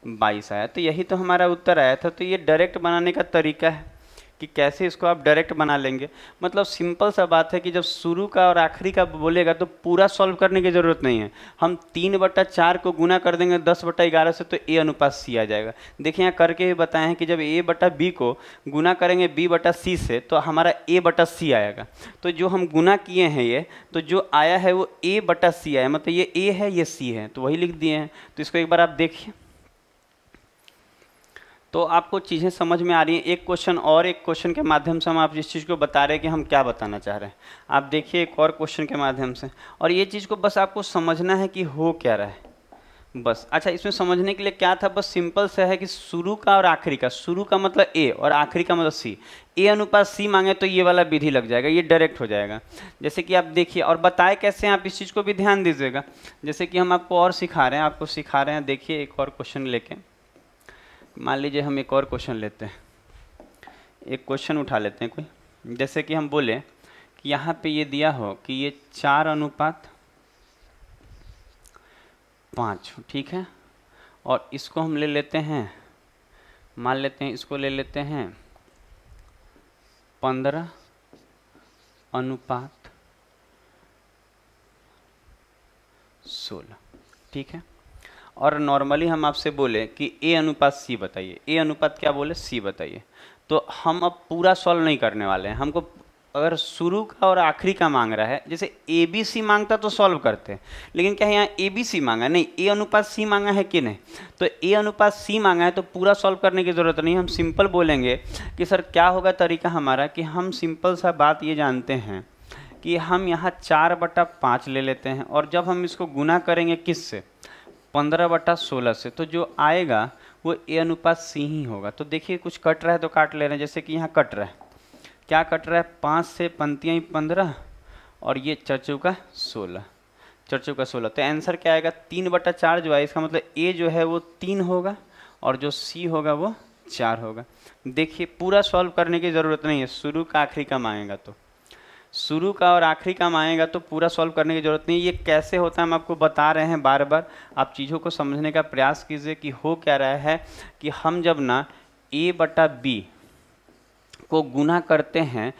22 आया। तो यही तो हमारा उत्तर आया था। तो ये डायरेक्ट बनाने का तरीका है कि कैसे इसको आप डायरेक्ट बना लेंगे। मतलब सिंपल सा बात है कि जब शुरू का और आखिरी का बोलेगा तो पूरा सॉल्व करने की ज़रूरत नहीं है। हम 3/4 को गुना कर देंगे 10/11 से, तो a अनुपात c आ जाएगा। देखिए यहाँ करके भी बताए हैं कि जब a बटा b को गुना करेंगे b बटा c से, तो हमारा a बटा c आएगा। तो जो हम गुना किए हैं ये, तो जो आया है वो a बटा c आया, मतलब ये a है, ये c है, तो वही लिख दिए हैं। तो इसको एक बार आप देखिए, तो आपको चीज़ें समझ में आ रही हैं। एक क्वेश्चन और एक क्वेश्चन के माध्यम से हम आप इस चीज़ को बता रहे हैं कि हम क्या बताना चाह रहे हैं। आप देखिए एक और क्वेश्चन के माध्यम से, और ये चीज़ को बस आपको समझना है कि हो क्या रहा है बस। अच्छा, इसमें समझने के लिए क्या था? बस सिंपल से है कि शुरू का और आखिरी का, शुरू का मतलब a और आखिरी का मतलब c, a अनुपात c मांगे तो ये वाला विधि लग जाएगा, ये डायरेक्ट हो जाएगा। जैसे कि आप देखिए, और बताए कैसे हैं आप इस चीज़ को भी ध्यान दीजिएगा। जैसे कि हम आपको और सिखा रहे हैं, आपको सिखा रहे हैं। देखिए एक और क्वेश्चन लेके, मान लीजिए हम एक और क्वेश्चन लेते हैं, एक क्वेश्चन उठा लेते हैं कोई। जैसे कि हम बोले कि यहाँ पे ये दिया हो कि ये 4:5, ठीक है, और इसको हम ले लेते हैं, मान लेते हैं इसको ले लेते हैं 15:16, ठीक है। और नॉर्मली हम आपसे बोले कि a अनुपात c बताइए, a अनुपात क्या बोले? c बताइए। तो हम अब पूरा सॉल्व नहीं करने वाले हैं। हमको अगर शुरू का और आखिरी का मांग रहा है, जैसे ए बी सी मांगता तो सॉल्व करते, लेकिन क्या है यहाँ ए बी सी मांगा नहीं, a अनुपात c मांगा है कि नहीं? तो a अनुपात c मांगा है तो पूरा सॉल्व करने की ज़रूरत नहीं। हम सिंपल बोलेंगे कि सर क्या होगा तरीका हमारा, कि हम सिंपल सा बात ये जानते हैं कि हम यहाँ 4/5 ले लेते हैं, और जब हम इसको गुना करेंगे किससे? 15/16 से, तो जो आएगा वो a अनुपात c ही होगा। तो देखिए कुछ कट रहा है तो काट ले रहे हैं। जैसे कि यहाँ कट रहा है, क्या कट रहा है? 5 से पंक्तियाँ 15, और ये 4×16, 4×16, तो आंसर क्या आएगा? 3/4 जो है, इसका मतलब a जो है वो 3 होगा, और जो c होगा वो 4 होगा। देखिए पूरा सॉल्व करने की ज़रूरत नहीं है, शुरू का आखिरी का मांगेगा तो, शुरू का और आखिरी का मांगेगा तो पूरा सॉल्व करने की ज़रूरत नहीं। ये कैसे होता है हम आपको बता रहे हैं बार बार, आप चीज़ों को समझने का प्रयास कीजिए कि हो क्या रहा है कि हम जब ना a बटा b को गुना करते हैं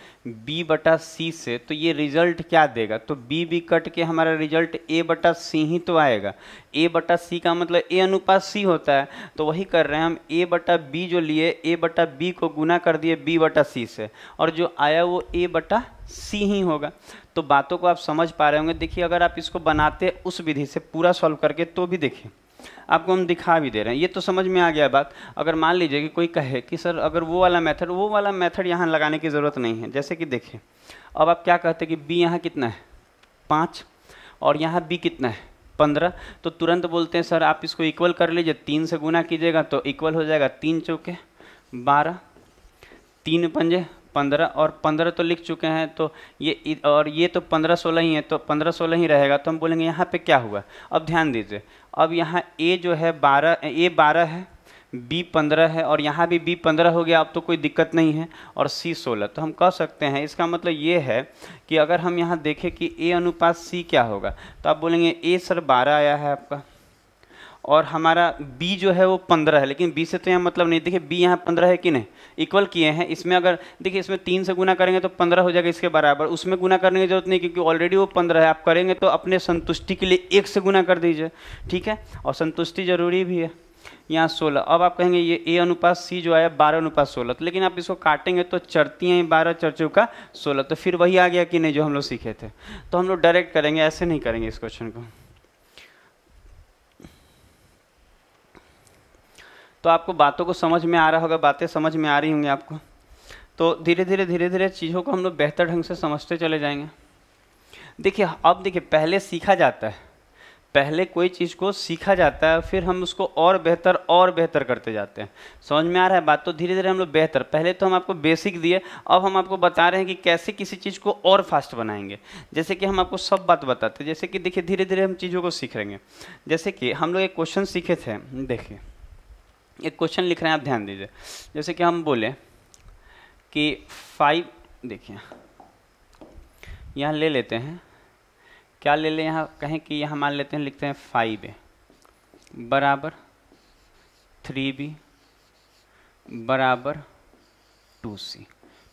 b बटा c से, तो ये रिजल्ट क्या देगा? तो b कट के हमारा रिजल्ट a बटा c ही तो आएगा। a बटा c का मतलब a अनुपात c होता है, तो वही कर रहे हैं हम। a बटा b जो लिए, a बटा b को गुना कर दिए b बटा c से, और जो आया वो a बटा c ही होगा। तो बातों को आप समझ पा रहे होंगे। देखिए अगर आप इसको बनाते उस विधि से पूरा सॉल्व करके, तो भी देखिए आपको हम दिखा भी दे रहे हैं। ये तो समझ में आ गया बात। अगर मान लीजिए कि कोई कहे कि सर अगर वो वाला मेथड यहाँ लगाने की ज़रूरत नहीं है। जैसे कि देखिए अब आप क्या कहते हैं कि b यहाँ कितना है? 5, और यहाँ b कितना है? 15, तो तुरंत बोलते हैं सर आप इसको इक्वल कर लीजिए, 3 से गुना कीजिएगा तो इक्वल हो जाएगा, 3 चौके 12, 3 पंजे 15, और 15 तो लिख चुके हैं, तो ये और ये तो 15-16 ही है, तो 15-16 ही रहेगा। तो हम बोलेंगे यहाँ पे क्या हुआ? अब ध्यान दीजिए, अब यहाँ a जो है 12, a 12 है, B15 है और यहाँ भी B15 हो गया, अब तो कोई दिक्कत नहीं है, और C16। तो हम कह सकते हैं, इसका मतलब ये है कि अगर हम यहाँ देखें कि A अनुपात C क्या होगा, तो आप बोलेंगे A सर 12 आया है आपका, और हमारा B जो है वो 15 है, लेकिन B से तो यहाँ मतलब नहीं। देखिए B यहाँ 15 है कि नहीं, इक्वल किए हैं। इसमें अगर देखिए इसमें 3 से गुना करेंगे तो 15 हो जाएगा इसके बराबर, उसमें गुना करने की जरूरत नहीं क्योंकि ऑलरेडी वो 15 है। आप करेंगे तो अपने संतुष्टि के लिए 1 से गुना कर दीजिए, ठीक है, और संतुष्टि जरूरी भी है। यहाँ 16, अब आप कहेंगे ये A अनुपात C जो आया 12 अनुपात 16, तो लेकिन आप इसको काटेंगे तो चरती हैं 12 चर्चों का 16, तो फिर वही आ गया कि नहीं जो हम लोग सीखे थे। तो हम लोग डायरेक्ट करेंगे, ऐसे नहीं करेंगे इस क्वेश्चन को। तो आपको बातों को समझ में आ रहा होगा, बातें समझ में आ रही होंगी आपको। तो धीरे धीरे चीज़ों को हम लोग बेहतर ढंग से समझते चले जाएंगे। देखिए अब देखिए, पहले सीखा जाता है, पहले कोई चीज़ को सीखा जाता है, फिर हम उसको और बेहतर करते जाते हैं। समझ में आ रहा है बात? तो धीरे धीरे हम लोग बेहतर, पहले तो हम आपको बेसिक दिए, अब हम आपको बता रहे हैं कि कैसे किसी चीज़ को और फास्ट बनाएंगे। जैसे कि हम आपको सब बात बताते हैं, जैसे कि देखिए धीरे धीरे हम चीज़ों को सीख रहेंगे। जैसे कि हम लोग एक क्वेश्चन सीखे थे, देखिए एक क्वेश्चन लिख रहे हैं, आप ध्यान दीजिए। जैसे कि हम बोले कि 5, देखिए यहाँ ले लेते हैं, क्या ले लें, यहाँ कहें कि यहाँ मान लेते हैं, लिखते हैं 5A बराबर 3B बराबर 2C,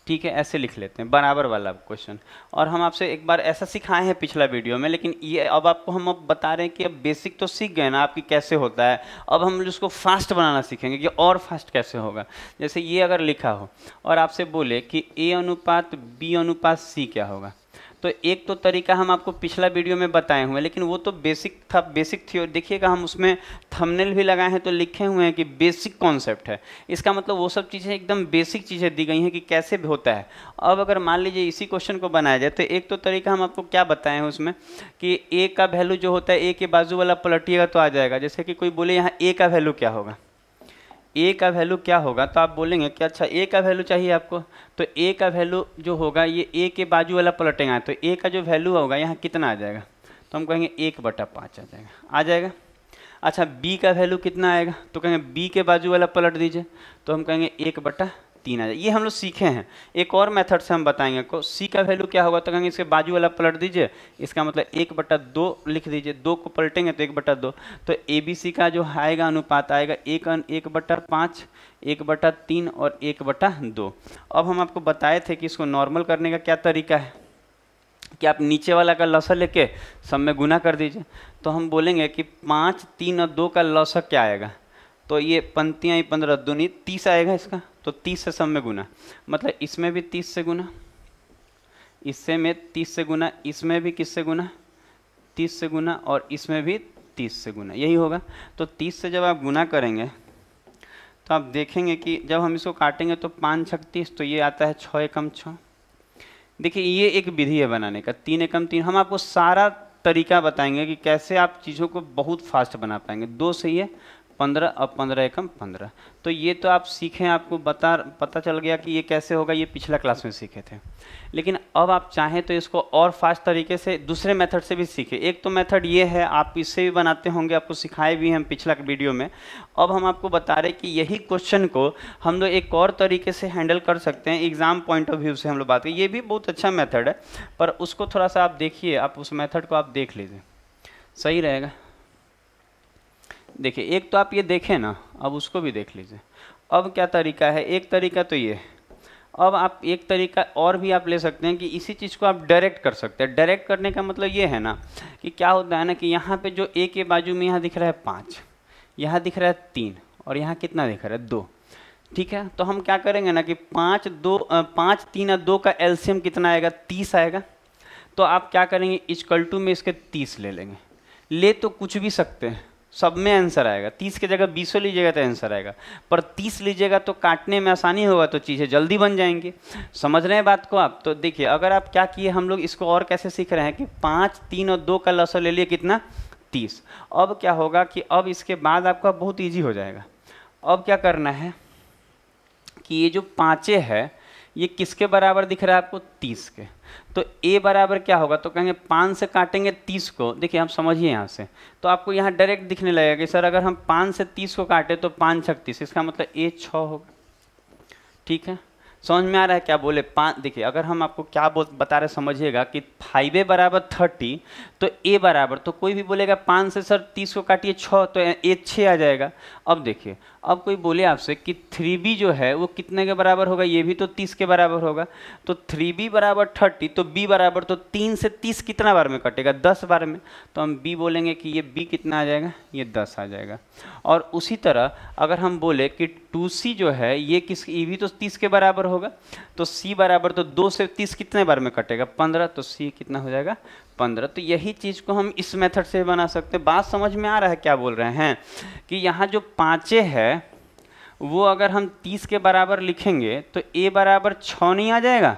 ठीक है, ऐसे लिख लेते हैं बराबर वाला क्वेश्चन। और हम आपसे एक बार ऐसा सिखाए हैं पिछला वीडियो में, लेकिन ये अब आपको हम अब बता रहे हैं कि अब बेसिक तो सीख गए ना आपकी कैसे होता है, अब हम उसको फास्ट बनाना सीखेंगे कि और फास्ट कैसे होगा। जैसे ये अगर लिखा हो और आपसे बोले कि A अनुपात B अनुपात C क्या होगा, तो एक तो तरीका हम आपको पिछला वीडियो में बताए हुए हैं, लेकिन वो तो बेसिक था, बेसिक थ्योरी। देखिएगा हम उसमें थंबनेल भी लगाए हैं तो लिखे हुए हैं कि बेसिक कॉन्सेप्ट है। इसका मतलब वो सब चीज़ें एकदम बेसिक चीज़ें दी गई हैं कि कैसे भी होता है। अब अगर मान लीजिए इसी क्वेश्चन को बनाया जाए, तो एक तो तरीका हम आपको क्या बताए हैं उसमें कि ए का वैल्यू जो होता है, ए के बाजू वाला पलटिएगा तो आ जाएगा। जैसे कि कोई बोले यहाँ ए का वैल्यू क्या होगा, ए का वैल्यू क्या होगा, तो आप बोलेंगे कि अच्छा ए का वैल्यू चाहिए आपको, तो ए का वैल्यू जो होगा ये ए के बाजू वाला पलटेगा, तो ए का जो वैल्यू होगा यहाँ कितना आ जाएगा, तो हम कहेंगे 1/5 आ जाएगा। अच्छा बी का वैल्यू कितना आएगा, तो कहेंगे बी के बाजू वाला पलट दीजिए, तो हम कहेंगे 1/3 आ जाए। ये हम लोग सीखे हैं। एक और मेथड से हम बताएंगे को, सी का वैल्यू क्या होगा, तो कहेंगे इसके बाजू वाला पलट दीजिए, इसका मतलब 1/2 लिख दीजिए, 2 को पलटेंगे तो 1/2, तो ए बी सी का जो आएगा अनुपात आएगा 1/5, 1/3 और 1/2। अब हम आपको बताए थे कि इसको नॉर्मल करने का क्या तरीका है कि आप नीचे वाला का लौसक लेके सब में गुना कर दीजिए। तो हम बोलेंगे कि 5, 3 और 2 का लौसक क्या आएगा, तो ये पंक्तियाँ 15 दूनी 30 आएगा इसका, तो 30 से सब में गुना, मतलब इसमें भी 30 से गुना, इससे में 30 से गुना, इसमें भी किससे गुना, 30 से गुना, और इसमें भी 30 से गुना, यही होगा। तो 30 से जब आप गुना करेंगे तो आप देखेंगे कि जब हम इसको काटेंगे तो 5 छक 30, तो ये आता है 6 एकम 6। देखिए ये एक विधि है बनाने का, 3 एकम 3। हम आपको सारा तरीका बताएंगे कि कैसे आप चीज़ों को बहुत फास्ट बना पाएंगे। 2 सही है 15, अब 15 एकम 15, तो ये तो आप सीखें, आपको पता चल गया कि ये कैसे होगा, ये पिछला क्लास में सीखे थे। लेकिन अब आप चाहें तो इसको और फास्ट तरीके से दूसरे मेथड से भी सीखें। एक तो मेथड ये है, आप इससे भी बनाते होंगे, आपको सिखाए भी हैं पिछला वीडियो में। अब हम आपको बता रहे हैं कि यही क्वेश्चन को हम लोग एक और तरीके से हैंडल कर सकते हैं, एग्जाम पॉइंट ऑफ व्यू से हम लोग बात करें। ये भी बहुत अच्छा मेथड है, पर उसको थोड़ा सा आप देखिए, आप उस मेथड को आप देख लीजिए, सही रहेगा। देखिए एक तो आप ये देखें ना, अब उसको भी देख लीजिए। अब क्या तरीका है, एक तरीका तो ये, अब आप एक तरीका और भी आप ले सकते हैं कि इसी चीज़ को आप डायरेक्ट कर सकते हैं। डायरेक्ट करने का मतलब ये है ना कि क्या होता है ना कि यहाँ पे जो ए के बाजू में यहाँ दिख रहा है 5, यहाँ दिख रहा है 3, और यहाँ कितना दिख रहा है 2, ठीक है। तो हम क्या करेंगे ना कि 5, 3 और 2 का एलसीएम कितना आएगा, 30 आएगा। तो आप क्या करेंगे, इक्वल टू में इसके 30 ले लेंगे। ले तो कुछ भी सकते हैं, सब में आंसर आएगा। 30 की जगह 20 लीजिएगा तो आंसर आएगा, पर 30 लीजिएगा तो काटने में आसानी होगा, तो चीज़ें जल्दी बन जाएंगी। समझ रहे हैं बात को आप? तो देखिए अगर आप क्या किए, हम लोग इसको और कैसे सीख रहे हैं कि 5, 3 और 2 का लौसक ले लिए, कितना 30। अब क्या होगा कि अब इसके बाद आपका बहुत ईजी हो जाएगा। अब क्या करना है कि ये जो 5 है ये किसके बराबर दिख रहा है आपको? 30 के। तो a बराबर क्या होगा? तो कहेंगे 5 से काटेंगे 30 को, देखिए हम समझिए यहाँ से, तो आपको यहाँ डायरेक्ट दिखने लगेगा कि सर अगर हम 5 से 30 को काटे तो 5 छक 30, इसका मतलब a 6 होगा। ठीक है, समझ में आ रहा है क्या बोले? 5, देखिए अगर हम आपको क्या बता रहे समझिएगा कि 5a बराबर 30, तो a बराबर, तो कोई भी बोलेगा 5 से सर 30 को काटिए 6, तो a 6 आ जाएगा। अब देखिए, अब कोई बोले आपसे कि 3b जो है वो कितने के बराबर होगा? ये भी तो 30 के बराबर होगा। तो 3b बराबर 30, तो b बराबर, तो 3 से 30 कितना बार में कटेगा? 10 बार में। तो हम b बोलेंगे कि ये b कितना आ जाएगा? ये 10 आ जाएगा। और उसी तरह अगर हम बोले कि 2c जो है ये भी तो 30 के बराबर होगा, तो c बराबर, तो 2 से 30 कितने बार में कटेगा? 15, तो c कितना हो जाएगा? 15। तो यही चीज़ को हम इस मेथड से बना सकते हैं। बात समझ में आ रहा है क्या बोल रहे हैं? कि यहाँ जो 5a है वो अगर हम 30 के बराबर लिखेंगे तो a बराबर 6 नहीं आ जाएगा?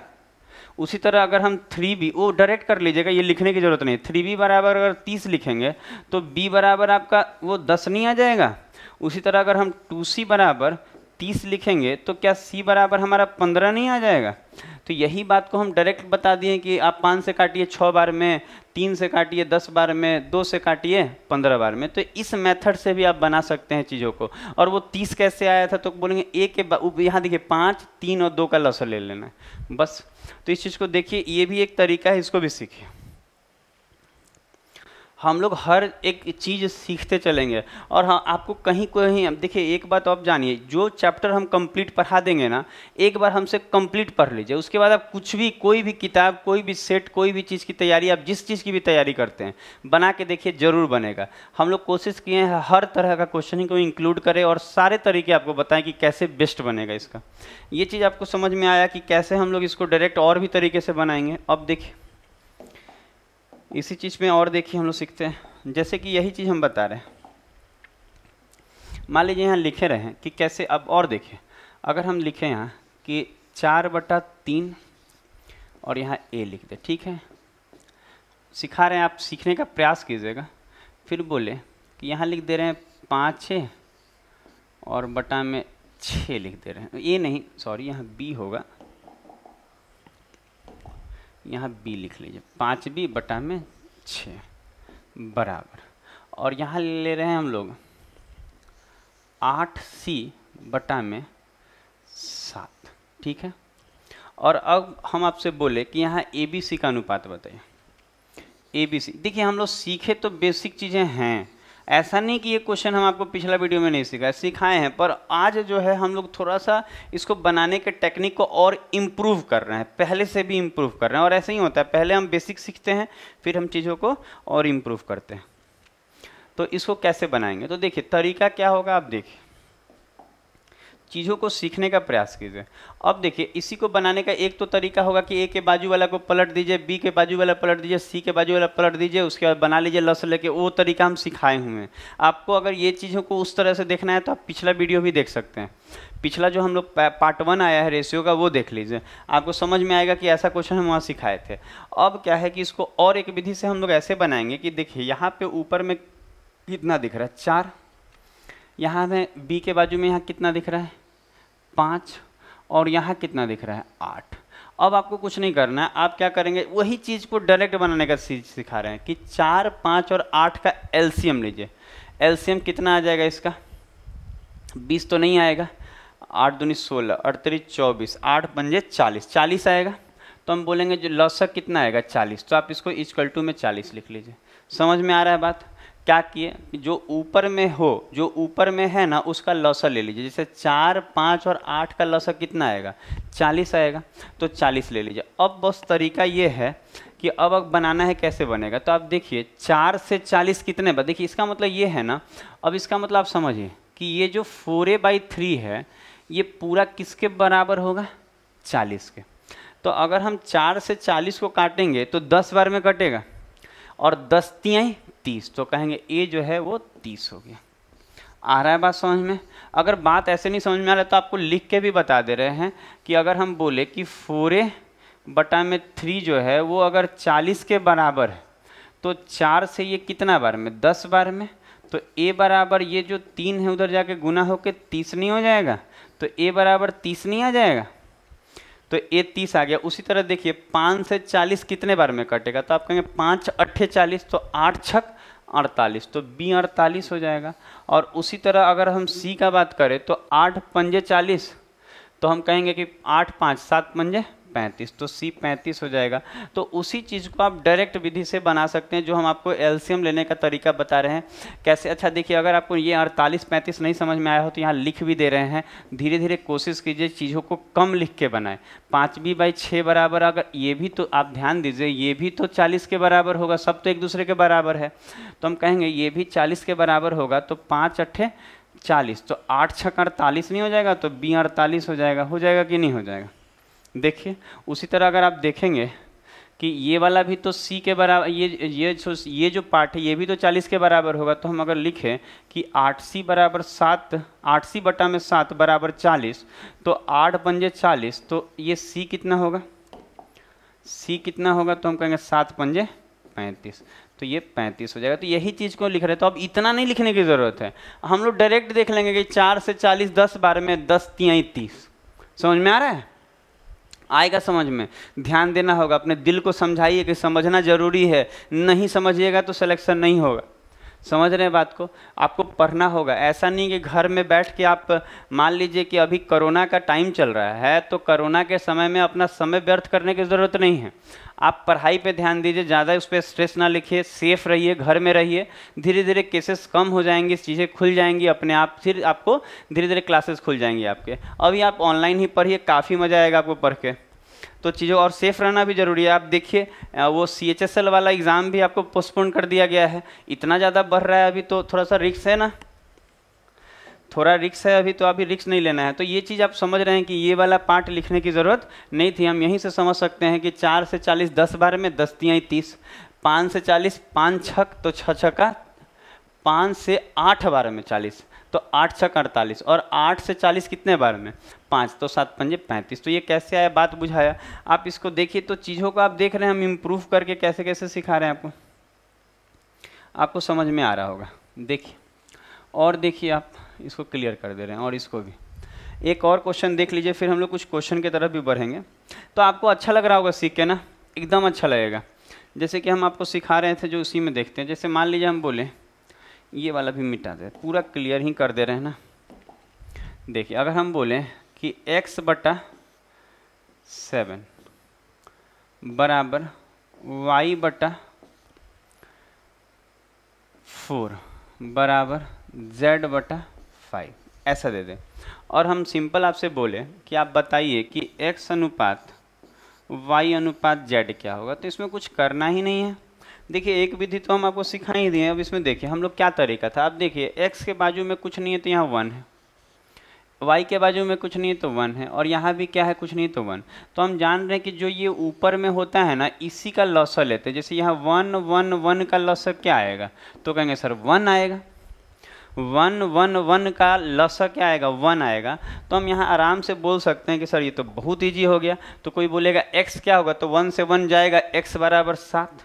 उसी तरह अगर हम 3b, वो डायरेक्ट कर लीजिएगा, ये लिखने की जरूरत नहीं। 3b बराबर अगर 30 लिखेंगे तो b बराबर आपका वो 10 नहीं आ जाएगा? उसी तरह अगर हम 2c बराबर 30 लिखेंगे तो क्या c बराबर हमारा 15 नहीं आ जाएगा? तो यही बात को हम डायरेक्ट बता दिए कि आप 5 से काटिए 6 बार में, 3 से काटिए 10 बार में, 2 से काटिए 15 बार में। तो इस मेथड से भी आप बना सकते हैं चीज़ों को। और वो 30 कैसे आया था? तो बोलेंगे a के यहाँ देखिए 5, 3 और 2 का लसा ले लेना है बस। तो इस चीज़ को देखिए, ये भी एक तरीका है, इसको भी सीखिए। हम लोग हर एक चीज़ सीखते चलेंगे। और हाँ, आपको कहीं कहीं देखिए एक बात आप जानिए, जो चैप्टर हम कंप्लीट पढ़ा देंगे ना, एक बार हमसे कंप्लीट पढ़ लीजिए, उसके बाद आप कुछ भी, कोई भी किताब, कोई भी सेट, कोई भी चीज़ की तैयारी, आप जिस चीज़ की भी तैयारी करते हैं बना के देखिए, ज़रूर बनेगा। हम लोग कोशिश किए हैं हर तरह का क्वेश्चनिंग को इंक्लूड करें और सारे तरीके आपको बताएं कि कैसे बेस्ट बनेगा इसका। ये चीज़ आपको समझ में आया कि कैसे हम लोग इसको डायरेक्ट और भी तरीके से बनाएंगे। अब देखिए इसी चीज़ में और देखिए हम लोग सीखते हैं, जैसे कि यही चीज़ हम बता रहे हैं। मान लीजिए यहाँ लिखे रहे हैं कि कैसे, अब और देखिए, अगर हम लिखें यहाँ कि 4/3 और यहाँ a लिख दे, ठीक है, सिखा रहे हैं, आप सीखने का प्रयास कीजिएगा। फिर बोले कि यहाँ लिख दे रहे हैं 5a और बटा में 6 लिख दे रहे हैं, a नहीं सॉरी, यहाँ b होगा, यहाँ b लिख लीजिए, 5b बटा में 6 बराबर। और यहाँ ले रहे हैं हम लोग 8c बटा में 7, ठीक है। और अब हम आपसे बोले कि यहाँ ABC का अनुपात बताइए। ABC देखिए, हम लोग सीखे तो बेसिक चीज़ें हैं, ऐसा नहीं कि ये क्वेश्चन हम आपको पिछला वीडियो में नहीं सिखाए हैं, पर आज जो है हम लोग थोड़ा सा इसको बनाने के टेक्निक को और इम्प्रूव कर रहे हैं, पहले से भी इम्प्रूव कर रहे हैं। और ऐसा ही होता है, पहले हम बेसिक सीखते हैं, फिर हम चीज़ों को और इम्प्रूव करते हैं। तो इसको कैसे बनाएंगे? तो देखिए तरीका क्या होगा, आप देखिए, चीज़ों को सीखने का प्रयास कीजिए। अब देखिए, इसी को बनाने का एक तो तरीका होगा कि a के बाजू वाला को पलट दीजिए, b के बाजू वाला पलट दीजिए, c के बाजू वाला पलट दीजिए, उसके बाद बना लीजिए लस लेके। वो तरीका हम सिखाए हुए हैं। आपको अगर ये चीज़ों को उस तरह से देखना है तो आप पिछला वीडियो भी देख सकते हैं। पिछला जो हम लोग पार्ट 1 आया है रेशियो का, वो देख लीजिए, आपको समझ में आएगा कि ऐसा क्वेश्चन हम वहाँ सिखाए थे। अब क्या है कि इसको और एक विधि से हम लोग ऐसे बनाएंगे कि देखिए, यहाँ पे ऊपर में कितना दिख रहा है? 4। यहाँ में b के बाजू में यहाँ कितना दिख रहा है? 5। और यहाँ कितना दिख रहा है? 8। अब आपको कुछ नहीं करना है, आप क्या करेंगे, वही चीज़ को डायरेक्ट बनाने का सिखा रहे हैं कि 4, 5 और 8 का एलसीएम लीजिए। एलसीएम कितना आ जाएगा इसका? 20 तो नहीं आएगा, 8 दूनी 16, 38 24, 8 पंजे 40, 40 आएगा। तो हम बोलेंगे जो लौसक कितना आएगा? 40। तो आप इसको इक्वल टू में 40 लिख लीजिए। समझ में आ रहा है बात? क्या किए, जो ऊपर में हो, जो ऊपर में है ना, उसका लौसा ले लीजिए। जैसे 4, 5 और 8 का लौसा कितना आएगा? 40 आएगा, तो 40 ले लीजिए। अब बस तरीका ये है कि अब बनाना है, कैसे बनेगा। तो आप देखिए 4 से 40 कितने बार, देखिए इसका मतलब ये है ना, अब इसका मतलब आप समझिए कि ये जो 4a/3 है, ये पूरा किसके बराबर होगा? 40 के। तो अगर हम 4 से 40 को काटेंगे तो 10 बार में कटेगा, और 10 तियाई 30, तो कहेंगे a जो है वो 30 हो गया। आ रहा है बात समझ में? अगर बात ऐसे नहीं समझ में आ रहा है तो आपको लिख के भी बता दे रहे हैं कि अगर हम बोले कि 4a/3 जो है वो अगर 40 के बराबर है, तो 4 से ये कितना बार में? 10 बार में। तो a बराबर ये जो 3 है उधर जाके गुना होके 30 नहीं हो जाएगा? तो a बराबर 30 नहीं आ जाएगा? तो ये 30 आ गया। उसी तरह देखिए 5 से 40 कितने बार में कटेगा, तो आप कहेंगे 5 अट्ठे 40, तो 8 छक 48, तो बी 48 हो जाएगा। और उसी तरह अगर हम सी का बात करें तो 8 पंजे 40, तो हम कहेंगे कि 8 5 7 पंजे 35, तो सी 35 हो जाएगा। तो उसी चीज़ को आप डायरेक्ट विधि से बना सकते हैं, जो हम आपको एलसीएम लेने का तरीका बता रहे हैं कैसे। अच्छा देखिए, अगर आपको ये 48 35 नहीं समझ में आया हो तो यहाँ लिख भी दे रहे हैं, धीरे धीरे कोशिश कीजिए चीज़ों को कम लिख के बनाएं। 5b/6 बराबर, अगर ये भी तो आप ध्यान दीजिए, ये भी तो 40 के बराबर होगा, सब तो एक दूसरे के बराबर है, तो हम कहेंगे ये भी 40 के बराबर होगा, तो 5 अट्ठे 40, तो 8 छक 48 नहीं हो जाएगा, तो बी 48 हो जाएगा। हो जाएगा कि नहीं हो जाएगा? देखिए उसी तरह अगर आप देखेंगे कि ये वाला भी तो सी के बराबर, ये जो पार्ट है ये भी तो 40 के बराबर होगा, तो हम अगर लिखें कि 8c बराबर 7, 8c बटा में 7 बराबर 40, तो 8 पंजे 40, तो ये सी कितना होगा, सी कितना होगा, तो हम कहेंगे 7 पंजे 35, तो ये 35 हो जाएगा। तो यही चीज़ को लिख रहे हैं, तो अब इतना नहीं लिखने की ज़रूरत है, हम लोग डायरेक्ट देख लेंगे कि 4 से 40 10 बार में 10 तियाई 30। समझ में आ रहा है? आएगा समझ में, ध्यान देना होगा, अपने दिल को समझाइए कि समझना जरूरी है, नहीं समझिएगा तो सिलेक्शन नहीं होगा। समझ रहे हैं बात को? आपको पढ़ना होगा, ऐसा नहीं कि घर में बैठ के आप, मान लीजिए कि अभी कोरोना का टाइम चल रहा है, तो कोरोना के समय में अपना समय व्यर्थ करने की ज़रूरत नहीं है। आप पढ़ाई पे ध्यान दीजिए, ज़्यादा उस पर स्ट्रेस ना लिखिए, सेफ रहिए, घर में रहिए, धीरे धीरे केसेस कम हो जाएंगे, चीज़ें खुल जाएंगी अपने आप, फिर आपको धीरे धीरे क्लासेस खुल जाएंगी आपके। अभी आप ऑनलाइन ही पढ़िए, काफ़ी मज़ा आएगा आपको पढ़ के। तो चीज़ों और सेफ रहना भी जरूरी है। आप देखिए वो CHSL वाला एग्ज़ाम भी आपको पोस्टपोन कर दिया गया है, इतना ज़्यादा बढ़ रहा है अभी, तो थोड़ा सा रिस्क है ना, थोड़ा रिस्क है अभी, तो अभी रिस्क नहीं लेना है। तो ये चीज़ आप समझ रहे हैं कि ये वाला पार्ट लिखने की ज़रूरत नहीं थी, हम यहीं से समझ सकते हैं कि 4 से 40 10 बार में 10 तियाई 30, 5 से 40 5 छक, तो 6 छका 5 से 8 बार में 40, तो 8 छक 48, और 8 से 40 कितने बार में 5, तो 7 पंजे 35। तो ये कैसे आया, बात बुझाया? आप इसको देखिए, तो चीज़ों को आप देख रहे हैं हम इम्प्रूव करके कैसे कैसे सिखा रहे हैं आपको, आपको समझ में आ रहा होगा। देखिए और देखिए, आप इसको क्लियर कर दे रहे हैं, और इसको भी एक और क्वेश्चन देख लीजिए, फिर हम लोग कुछ क्वेश्चन की तरफ भी बढ़ेंगे। तो आपको अच्छा लग रहा होगा सीख के ना, एकदम अच्छा लगेगा। जैसे कि हम आपको सिखा रहे थे, जो उसी में देखते हैं। जैसे मान लीजिए हम बोले, ये वाला भी मिटा दे, पूरा क्लियर ही कर दे रहे हैं ना। देखिए अगर हम बोलें कि x बटा 7 बराबर y बटा 4 बराबर z बटा 5, ऐसा दे दें, और हम सिंपल आपसे बोले कि आप बताइए कि x अनुपात y अनुपात z क्या होगा, तो इसमें कुछ करना ही नहीं है। देखिए एक विधि तो हम आपको सिखा ही दिए हैं, अब इसमें देखिए हम लोग क्या तरीका था। आप देखिए x के बाजू में कुछ नहीं है तो यहाँ 1 है, y के बाजू में कुछ नहीं है तो 1 है, और यहाँ भी क्या है, कुछ नहीं तो 1। तो हम जान रहे हैं कि जो ये ऊपर में होता है ना, इसी का लॉसर लेते हैं। जैसे यहाँ 1 1 1 का लॉसर क्या आएगा, तो कहेंगे सर 1 आएगा। 1 1 1 का लॉसर क्या आएगा, 1 आएगा। तो हम यहाँ आराम से बोल सकते हैं कि सर ये तो बहुत ईजी हो गया। तो कोई बोलेगा x क्या होगा, तो 1 से 1 जाएगा, x बराबर 7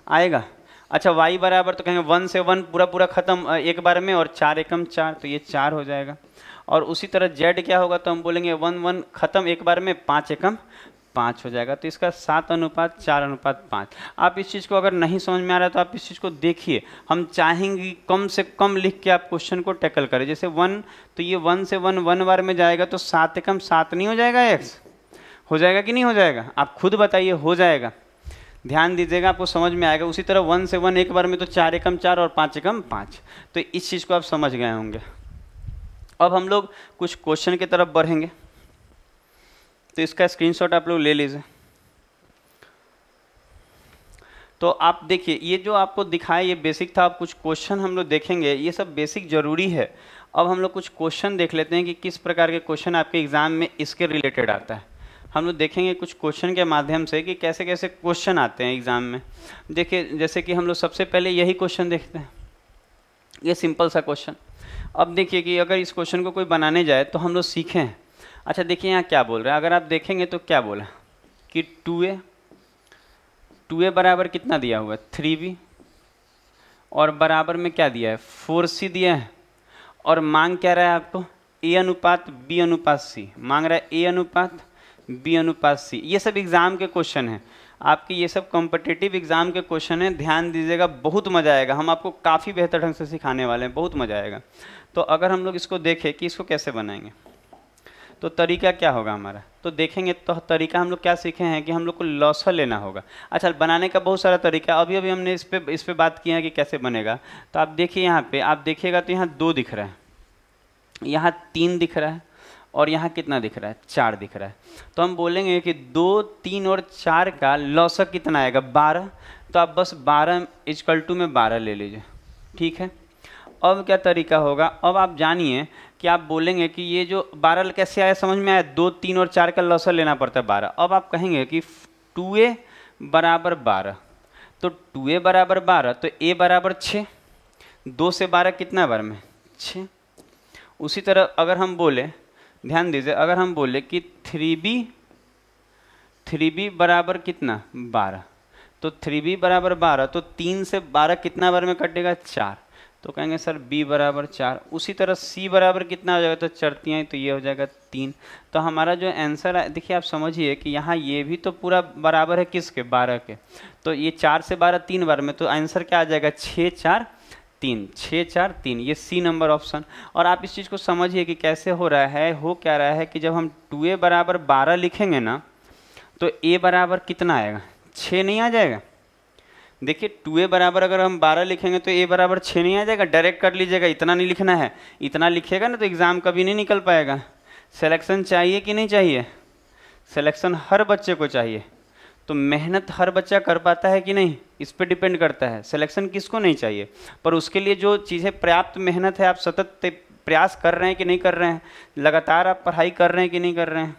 आएगा। अच्छा y बराबर, तो कहेंगे 1 से 1 पूरा पूरा खत्म एक बार में, और 4 एकम 4, तो ये 4 हो जाएगा। और उसी तरह z क्या होगा, तो हम बोलेंगे 1 1 खत्म एक बार में, 5 एकम 5 हो जाएगा। तो इसका 7 अनुपात 4 अनुपात 5। आप इस चीज़ को अगर नहीं समझ में आ रहा है तो आप इस चीज़ को देखिए, हम चाहेंगे कम से कम लिख के आप क्वेश्चन को टैकल करें। जैसे 1, तो ये 1 से 1 1 बार में जाएगा, तो 7 एकम 7 नहीं हो जाएगा, x हो जाएगा कि नहीं हो जाएगा, आप खुद बताइए, हो जाएगा। ध्यान दीजिएगा, आपको समझ में आएगा। उसी तरह 1 से 1 एक बार में, तो 4 एकम 4 और 5 एकम 5। तो इस चीज़ को आप समझ गए होंगे। अब हम लोग कुछ क्वेश्चन की तरफ बढ़ेंगे, तो इसका स्क्रीनशॉट आप लोग ले लीजिए। तो आप देखिए, ये जो आपको दिखाया ये बेसिक था। अब कुछ क्वेश्चन हम लोग देखेंगे, ये सब बेसिक जरूरी है। अब हम लोग कुछ क्वेश्चन देख लेते हैं कि किस प्रकार के क्वेश्चन आपके एग्जाम में इसके रिलेटेड आता है। हम लोग देखेंगे कुछ क्वेश्चन के माध्यम से कि कैसे कैसे क्वेश्चन आते हैं एग्जाम में। देखिए जैसे कि हम लोग सबसे पहले यही क्वेश्चन देखते हैं, ये सिंपल सा क्वेश्चन। अब देखिए कि अगर इस क्वेश्चन को कोई बनाने जाए तो हम लोग सीखें। अच्छा देखिए यहाँ क्या बोल रहा है, अगर आप देखेंगे तो क्या बोला कि 2a बराबर कितना दिया हुआ है 3b, और बराबर में क्या दिया है 4c दिया है, और मांग क्या रहा है आपको a अनुपात b अनुपात c, मांग रहा है a अनुपात बी अनुपात सी। ये सब एग्ज़ाम के क्वेश्चन हैं आपके, ये सब कॉम्पिटिटिव एग्ज़ाम के क्वेश्चन हैं, ध्यान दीजिएगा, बहुत मज़ा आएगा। हम आपको काफ़ी बेहतर ढंग से सिखाने वाले हैं, बहुत मज़ा आएगा। तो अगर हम लोग इसको देखें कि इसको कैसे बनाएंगे, तो तरीका क्या होगा हमारा, तो देखेंगे तो तरीका हम लोग क्या सीखे हैं कि हम लोग को लॉसर लेना होगा। अच्छा, बनाने का बहुत सारा तरीका, अभी अभी हमने इस पे बात किया है कि कैसे बनेगा। तो आप देखिए यहाँ पे, आप देखिएगा तो यहाँ 2 दिख रहा है, यहाँ 3 दिख रहा है, और यहाँ कितना दिख रहा है, 4 दिख रहा है। तो हम बोलेंगे कि 2, 3 और 4 का लॉसर कितना आएगा, 12। तो आप बस 12 इक्वल टू में 12 ले लीजिए, ठीक है। अब क्या तरीका होगा, अब आप जानिए कि आप बोलेंगे कि ये जो 12 कैसे आया, समझ में आया, 2, 3 और 4 का लॉसर लेना पड़ता है 12। अब आप कहेंगे कि 2a बराबर 12, तो 2a बराबर 12, तो a बराबर 6, 2 से 12 कितना बार में, 6। उसी तरह अगर हम बोले, ध्यान दीजिए, अगर हम बोले कि 3b बराबर कितना, 12, तो 3b बराबर 12, तो 3 से 12 कितना बार में कटेगा, 4, तो कहेंगे सर b बराबर 4। उसी तरह c बराबर कितना हो जाएगा, तो 4 तिहाई, तो ये हो जाएगा 3। तो हमारा जो आंसर है, देखिए आप समझिए कि यहाँ ये भी तो पूरा बराबर है किसके, 12 के, तो ये 4 से 12 3 बार में, तो आंसर क्या आ जाएगा, 6, 4, 3, 6, 4, 3, ये सी नंबर ऑप्शन। और आप इस चीज़ को समझिए कि कैसे हो रहा है, हो क्या रहा है कि जब हम 2a बराबर 12 लिखेंगे ना, तो a बराबर कितना आएगा, 6 नहीं आ जाएगा। देखिए 2a बराबर अगर हम 12 लिखेंगे तो a बराबर 6 नहीं आ जाएगा। डायरेक्ट कर लीजिएगा, इतना नहीं लिखना है, इतना लिखिएगा ना तो एग्ज़ाम कभी नहीं निकल पाएगा। सिलेक्शन चाहिए कि नहीं चाहिए, सिलेक्शन हर बच्चे को चाहिए। तो मेहनत हर बच्चा कर पाता है कि नहीं, इस पर डिपेंड करता है। सिलेक्शन किसको नहीं चाहिए, पर उसके लिए जो चीज़ें पर्याप्त मेहनत है, आप सतत प्रयास कर रहे हैं कि नहीं कर रहे हैं, लगातार आप पढ़ाई कर रहे हैं कि नहीं कर रहे हैं।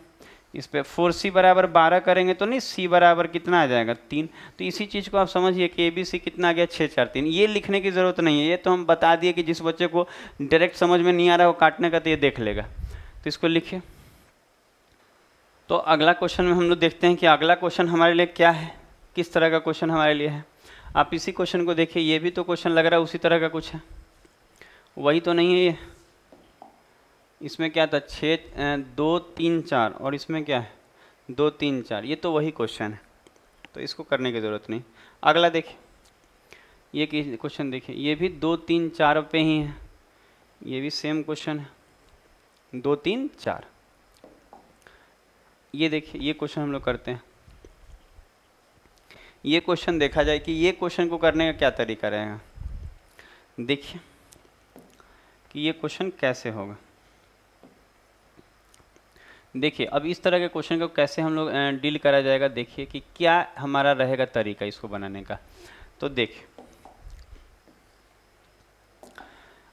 इस पे 4c बराबर 12 करेंगे तो नहीं, c बराबर कितना आ जाएगा, 3। तो इसी चीज़ को आप समझिए कि ABC कितना आ गया, 6, 4, 3। ये लिखने की ज़रूरत नहीं है, ये तो हम बता दिए कि जिस बच्चे को डायरेक्ट समझ में नहीं आ रहा वो काटने का, तो ये देख लेगा। तो इसको लिखिए। तो अगला क्वेश्चन में हम लोग देखते हैं कि अगला क्वेश्चन हमारे लिए क्या है, किस तरह का क्वेश्चन हमारे लिए है। आप इसी क्वेश्चन को देखिए, ये भी तो क्वेश्चन लग रहा है उसी तरह का कुछ है, वही तो नहीं है ये। इसमें क्या था, 6, 2, 3, 4, और इसमें क्या है, 2, 3, 4, ये तो वही क्वेश्चन है, तो इसको करने की ज़रूरत नहीं। अगला देखिए, ये क्वेश्चन देखिए, ये भी 2, 3, 4 पे ही है, ये भी सेम क्वेश्चन है, 2, 3, 4। ये देखिए, ये क्वेश्चन हम लोग करते हैं। ये क्वेश्चन देखा जाए कि ये क्वेश्चन को करने का क्या तरीका रहेगा। देखिए कि ये क्वेश्चन कैसे होगा। देखिए अब इस तरह के क्वेश्चन को कैसे हम लोग डील करा जाएगा, देखिए कि क्या हमारा रहेगा तरीका इसको बनाने का। तो देखिए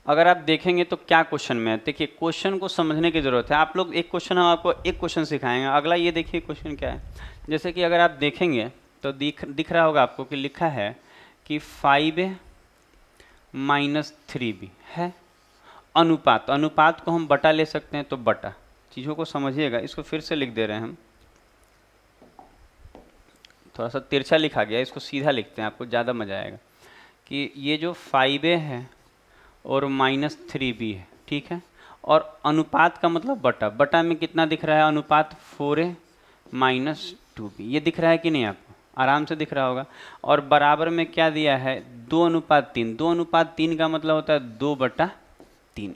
अगर आप देखेंगे तो क्या क्वेश्चन में है, देखिए क्वेश्चन को समझने की ज़रूरत है। आप लोग एक क्वेश्चन, हम आपको एक क्वेश्चन सिखाएंगे। अगला ये देखिए क्वेश्चन क्या है, जैसे कि अगर आप देखेंगे तो दिख रहा होगा आपको कि लिखा है कि 5a माइनस 3b है अनुपात। अनुपात को हम बटा ले सकते हैं, तो बटा, चीज़ों को समझिएगा। इसको फिर से लिख दे रहे हैं हम, थोड़ा सा तिरछा लिखा गया, इसको सीधा लिखते हैं, आपको ज़्यादा मज़ा आएगा। कि ये जो 5a है और माइनस 3b है, ठीक है, और अनुपात का मतलब बटा। बटा में कितना दिख रहा है, अनुपात 4a माइनस 2b, ये दिख रहा है कि नहीं, आपको आराम से दिख रहा होगा। और बराबर में क्या दिया है, 2:3। 2:3 का मतलब होता है 2/3।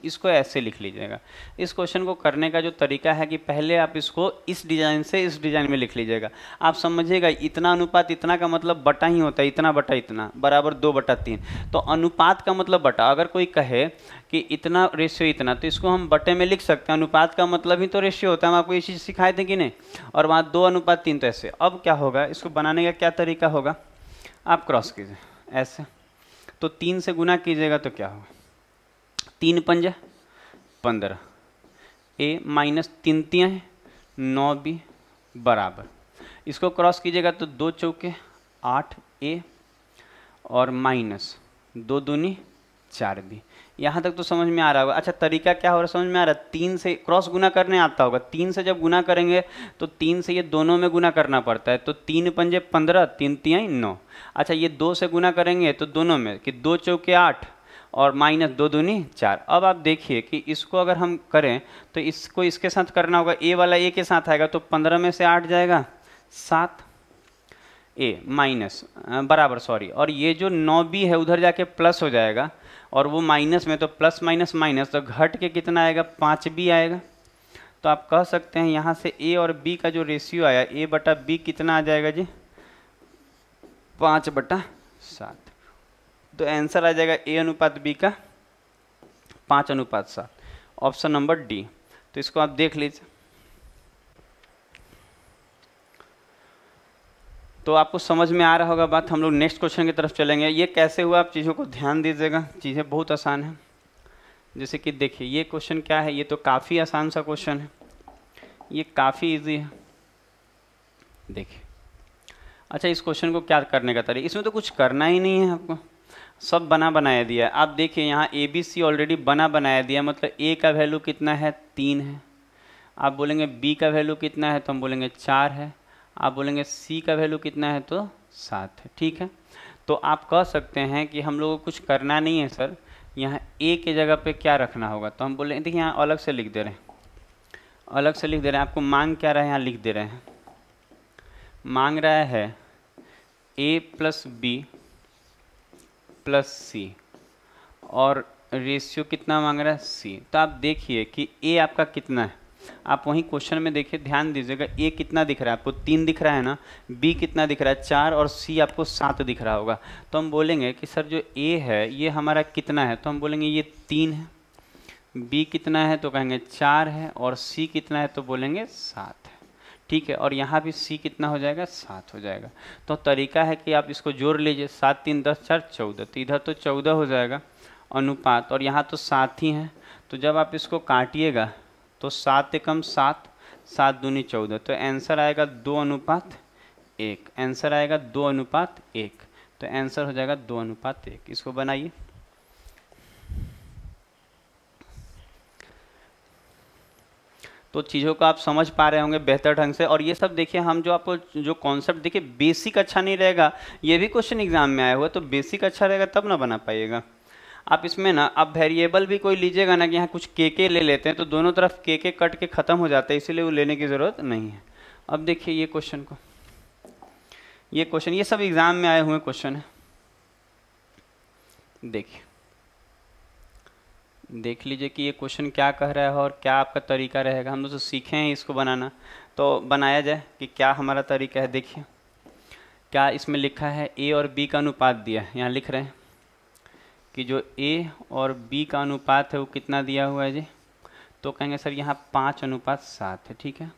इसको ऐसे लिख लीजिएगा। इस क्वेश्चन को करने का जो तरीका है कि पहले आप इसको इस डिज़ाइन से इस डिज़ाइन में लिख लीजिएगा। आप समझिएगा, इतना अनुपात इतना का मतलब बटा ही होता है, इतना बटा इतना बराबर 2/3। तो अनुपात का मतलब बटा। अगर कोई कहे कि इतना रेशियो इतना, तो इसको हम बटे में लिख सकते हैं। अनुपात का मतलब ही तो रेशियो होता है, हम आपको ये चीज़ सिखाए थे कि नहीं। और वहाँ 2:3, तो ऐसे। अब क्या होगा, इसको बनाने का क्या तरीका होगा, आप क्रॉस कीजिए ऐसे, तो 3 से गुना कीजिएगा तो क्या होगा, 3 पंजे 15, a माइनस 3 तिहाई 9b बराबर, इसको क्रॉस कीजिएगा तो 2 चौके 8a और माइनस 2 दूनी 4b। यहाँ तक तो समझ में आ रहा होगा। अच्छा तरीका क्या हो रहा है, समझ में आ रहा है। 3 से क्रॉस गुना करने आता होगा। 3 से जब गुना करेंगे तो 3 से ये दोनों में गुना करना पड़ता है, तो 3 पंजे 15, 3 तिहाई 9। अच्छा ये 2 से गुना करेंगे तो दोनों में, कि 2 चौके 8 और माइनस 2 दूनी 4। अब आप देखिए कि इसको अगर हम करें तो इसको इसके साथ करना होगा, ए वाला ए के साथ आएगा तो 15 में से 8 जाएगा 7, ए माइनस बराबर सॉरी, और ये जो 9b है उधर जाके प्लस हो जाएगा और वो माइनस में, तो प्लस माइनस माइनस तो घट के कितना आएगा 5b आएगा। तो आप कह सकते हैं यहाँ से a और b का जो रेशियो आया a बटा b कितना आ जाएगा जी 5/7। तो आंसर आ जाएगा a अनुपात b का 5:7, ऑप्शन नंबर डी। तो इसको आप देख लीजिए। तो आपको समझ में आ रहा होगा बात। हम लोग नेक्स्ट क्वेश्चन की तरफ चलेंगे। ये कैसे हुआ आप चीज़ों को ध्यान दीजिएगा, चीज़ें बहुत आसान है। जैसे कि देखिए ये क्वेश्चन क्या है, ये तो काफ़ी आसान सा क्वेश्चन है, ये काफ़ी इजी है। देखिए अच्छा इस क्वेश्चन को क्या करने का तरीका, इसमें तो कुछ करना ही नहीं है, आपको सब बना बनाया दिया है। आप देखिए यहाँ ए बी सी ऑलरेडी बना बनाया दिया, मतलब ए का वैल्यू कितना है 3 है, आप बोलेंगे बी का वैल्यू कितना है तो हम बोलेंगे 4 है, आप बोलेंगे सी का वैल्यू कितना है तो 7 है। ठीक है, तो आप कह सकते हैं कि हम लोगों को कुछ करना नहीं है सर, यहाँ ए के जगह पे क्या रखना होगा। तो हम बोले देखिए यहाँ अलग से लिख दे रहे हैं, अलग से लिख दे रहे हैं। आपको मांग क्या रहा है यहाँ लिख दे रहे हैं, मांग रहा है a प्लस बी प्लस सी और रेशियो कितना मांग रहा है c। तो आप देखिए कि a आपका कितना है, आप वहीं क्वेश्चन में देखिए ध्यान दीजिएगा, a कितना दिख रहा है आपको 3 दिख रहा है ना, b कितना दिख रहा है 4 और c आपको 7 दिख रहा होगा। तो हम बोलेंगे कि सर जो a है ये हमारा कितना है, तो हम बोलेंगे ये 3 है, b कितना है तो कहेंगे 4 है और c कितना है तो बोलेंगे 7 है। ठीक है, और यहाँ भी c कितना हो जाएगा 7 हो जाएगा। तो तरीका है कि आप इसको जोड़ लीजिए, 7 3 10 4 14, तो इधर तो 14 हो जाएगा अनुपात, और यहाँ तो 7 ही है। तो जब आप इसको काटिएगा तो 7 एकम 7, 7 दूनी 14, तो आंसर आएगा 2:1, आंसर आएगा 2:1। तो आंसर हो जाएगा 2:1। इसको बनाइए। तो चीज़ों को आप समझ पा रहे होंगे बेहतर ढंग से। और ये सब देखिए हम जो आपको जो कॉन्सेप्ट देखिए, बेसिक अच्छा नहीं रहेगा, ये भी क्वेश्चन एग्जाम में आया हुआ है, तो बेसिक अच्छा रहेगा तब ना बना पाइएगा आप। इसमें ना आप वेरिएबल भी कोई लीजिएगा ना कि यहाँ कुछ के ले लेते हैं तो दोनों तरफ के कट के ख़त्म हो जाता है, इसीलिए वो लेने की ज़रूरत नहीं है। अब देखिए ये क्वेश्चन को, ये क्वेश्चन ये सब एग्ज़ाम में आए हुए क्वेश्चन है। देखिए देख लीजिए कि ये क्वेश्चन क्या कह रहा है और क्या आपका तरीका रहेगा। हम लोग तो सीखे हैं इसको बनाना, तो बनाया जाए कि क्या हमारा तरीका है। देखिए क्या इसमें लिखा है, ए और बी का अनुपात दिया है, यहाँ लिख रहे हैं कि जो ए और बी का अनुपात है वो कितना दिया हुआ है जी, तो कहेंगे सर यहाँ 5:7 है। ठीक है,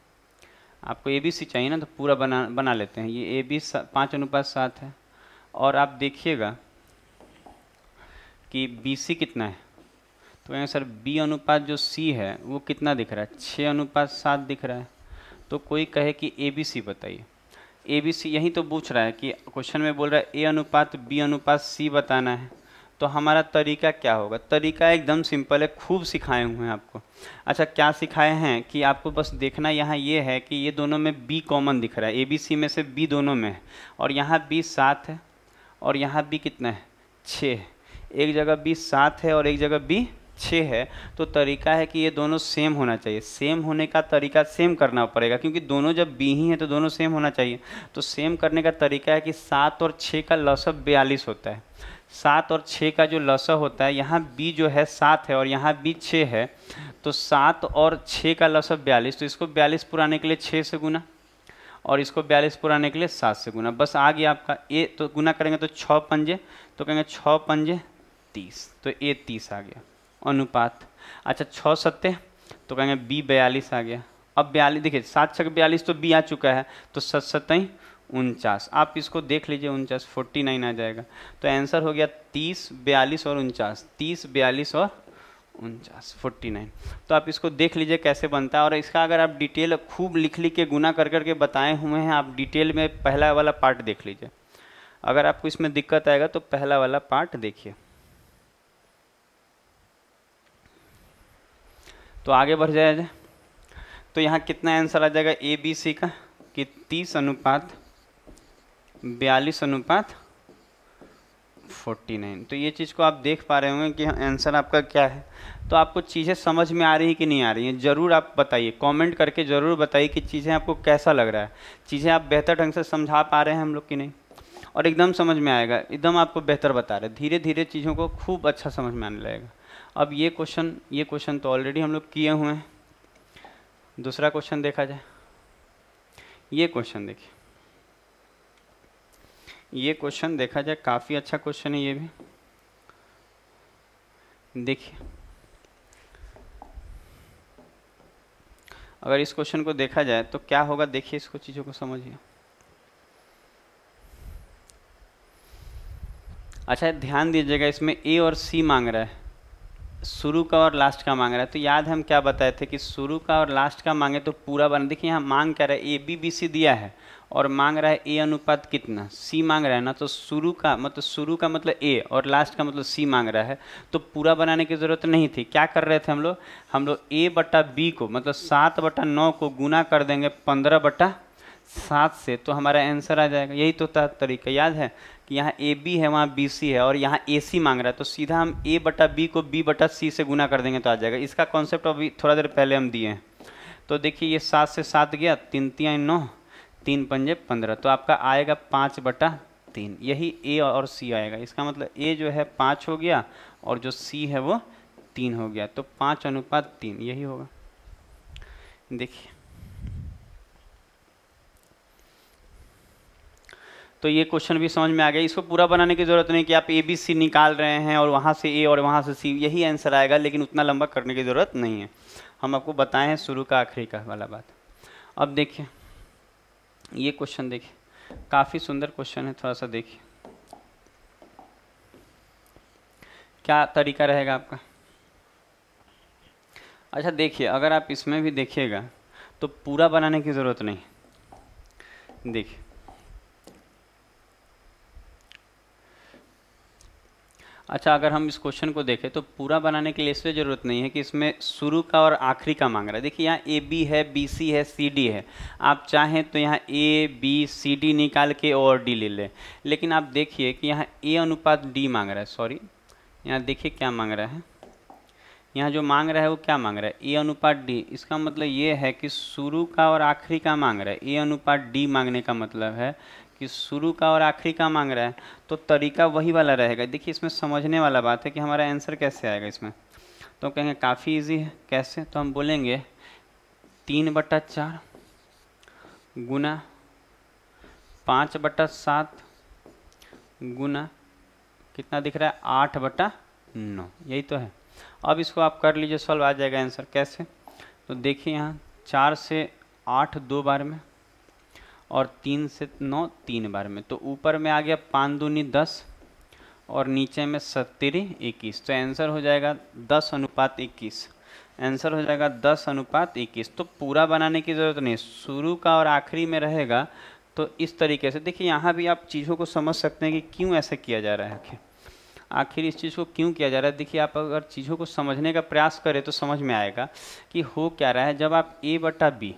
आपको ए बी सी चाहिए ना तो पूरा बना लेते हैं। ये ए बी 5:7 है, और आप देखिएगा कि बी सी कितना है, तो कहेंगे सर बी अनुपात जो सी है वो कितना दिख रहा है 6:7 दिख रहा है। तो कोई कहे कि ए बी सी बताइए, ए बी सी यही तो पूछ रहा है कि क्वेश्चन में बोल रहा है ए अनुपात बी अनुपात सी बताना है। तो हमारा तरीका क्या होगा, तरीका एकदम सिंपल है, खूब सिखाए हुए हैं आपको। अच्छा क्या सिखाए हैं कि आपको बस देखना यहाँ ये है कि ये दोनों में b कॉमन दिख रहा है, ए बी सी में से b दोनों में है, और यहाँ b 7 है और यहाँ b कितना है 6 है। एक जगह b 7 है और एक जगह b 6 है। तो तरीका है कि ये दोनों सेम होना चाहिए, सेम होने का तरीका सेम करना पड़ेगा, क्योंकि दोनों जब b ही है तो दोनों सेम होना चाहिए। तो सेम करने का तरीका है कि 7 और 6 का लसअ 42 होता है। 7 और 6 का जो लसअ होता है, यहाँ b जो है 7 है और यहाँ b 6 है, तो 7 और 6 का लसअ 42। तो इसको 42 पुराने के लिए 6 से गुना और इसको 42 पुराने के लिए 7 से गुना, बस आ गया आपका ए। तो गुना करेंगे तो 6 पंजे, तो कहेंगे 6 पंजे 30, तो ए 30 आ गया अनुपात। अच्छा 6 सत्ते तो कहेंगे बी 42 आ गया। अब 42 देखिए 7 6 42 तो बी आ चुका है, तो 7 7 49, आप इसको देख लीजिए 49 49 आ जाएगा। तो आंसर हो गया 30 42 और 49, 30 42 और 49 49। तो आप इसको देख लीजिए कैसे बनता है, और इसका अगर आप डिटेल खूब लिख के गुना कर करके बताए हुए हैं, आप डिटेल में पहला वाला पार्ट देख लीजिए। अगर आपको इसमें दिक्कत आएगा तो पहला वाला पार्ट देखिए। तो आगे बढ़ जाए तो यहाँ कितना आंसर आ जाएगा ए बी सी का कि 30:42:14 49। तो ये चीज़ को आप देख पा रहे होंगे कि आंसर आपका क्या है। तो आपको चीज़ें समझ में आ रही है कि नहीं आ रही हैं, ज़रूर आप बताइए, कमेंट करके ज़रूर बताइए कि चीज़ें आपको कैसा लग रहा है, चीज़ें आप बेहतर ढंग से समझा पा रहे हैं हम लोग कि नहीं। और एकदम समझ में आएगा, एकदम आपको बेहतर बता रहे, धीरे धीरे चीज़ों को खूब अच्छा समझ में आने लगेगा। अब ये क्वेश्चन तो ऑलरेडी हम लोग किए हुए हैं। दूसरा क्वेश्चन देखा जाए। ये क्वेश्चन देखिए, ये क्वेश्चन देखा जाए काफ़ी अच्छा क्वेश्चन है ये भी। देखिए, अगर इस क्वेश्चन को देखा जाए तो क्या होगा, देखिए इसको, चीज़ों को समझिए। अच्छा, ध्यान दीजिएगा, इसमें ए और सी मांग रहा है, शुरू का और लास्ट का मांग रहा है। तो याद हम क्या बताए थे कि शुरू का और लास्ट का मांगे तो पूरा बना। देखिए यहाँ मांग क्या रहा है, ए बी बी सी दिया है और मांग रहा है ए अनुपात कितना, सी मांग रहा है ना। तो शुरू का मतलब ए और लास्ट का मतलब सी मांग रहा है। तो पूरा बनाने की ज़रूरत नहीं थी। क्या कर रहे थे हम लोग ए बटा बी को मतलब 7/9 को गुना कर देंगे 15/7 से, तो हमारा आंसर आ जाएगा। यही तो था तरीका, याद है कि यहाँ ए बी है, वहाँ बी सी है और यहाँ ए सी मांग रहा है। तो सीधा हम ए बटा बी को बी बटा सी से गुना कर देंगे तो आ जाएगा। इसका कॉन्सेप्ट अभी थोड़ा देर पहले हम दिए हैं। तो देखिए ये 7 से 7 गया, 3 3 9, 3 5 15, तो आपका आएगा 5/3। यही ए और सी आएगा। इसका मतलब ए जो है 5 हो गया और जो सी है वो 3 हो गया। तो 5:3 यही होगा। देखिए, तो ये क्वेश्चन भी समझ में आ गया। इसको पूरा बनाने की ज़रूरत नहीं कि आप ए बी सी निकाल रहे हैं और वहाँ से ए और वहाँ से सी, यही आंसर आएगा, लेकिन उतना लंबा करने की ज़रूरत नहीं है। हम आपको बताए हैं शुरू का आखिरी का वाला बात। अब देखिए ये क्वेश्चन, देखिए काफ़ी सुंदर क्वेश्चन है, थोड़ा सा देखिए क्या तरीका रहेगा आपका। अच्छा देखिए, अगर आप इसमें भी देखिएगा तो पूरा बनाने की ज़रूरत नहीं। देखिए अच्छा, अगर हम इस क्वेश्चन को देखें तो पूरा बनाने के लिए इसलिए ज़रूरत नहीं है कि इसमें शुरू का और आखिरी का मांग रहा है। देखिए यहाँ ए बी है, बी सी है, सी डी है। आप चाहें तो यहाँ ए बी सी डी निकाल के ओ और डी ले लें, लेकिन आप देखिए कि यहाँ ए अनुपात डी मांग रहा है। सॉरी, यहाँ देखिए क्या मांग रहा है, यहाँ जो मांग रहा है वो क्या मांग रहा है, ए अनुपात डी। इसका मतलब ये है कि शुरू का और आखिरी का मांग रहा है। ए अनुपात डी मांगने का मतलब है कि शुरू का और आखिरी का मांग रहा है। तो तरीका वही वाला रहेगा। देखिए इसमें समझने वाला बात है कि हमारा आंसर कैसे आएगा इसमें। तो कहेंगे काफ़ी इजी है। कैसे? तो हम बोलेंगे 3/4 गुना 5/7 गुना कितना दिख रहा है 8/9, यही तो है। अब इसको आप कर लीजिए सॉल्व, आ जाएगा आंसर। कैसे? तो देखिए यहाँ 4 से 8 2 बार में और 3 से 9 3 बार में। तो ऊपर में आ गया 5 दूनी 10 और नीचे में 7 21। तो आंसर हो जाएगा 10:21। आंसर हो जाएगा 10:21। तो पूरा बनाने की ज़रूरत नहीं, शुरू का और आखिरी में रहेगा। तो इस तरीके से देखिए यहाँ भी आप चीज़ों को समझ सकते हैं कि क्यों ऐसे किया जा रहा है, आखिर इस चीज़ को क्यों किया जा रहा है। देखिए आप अगर चीज़ों को समझने का प्रयास करें तो समझ में आएगा कि हो क्या रहा है। जब आप a बटा बी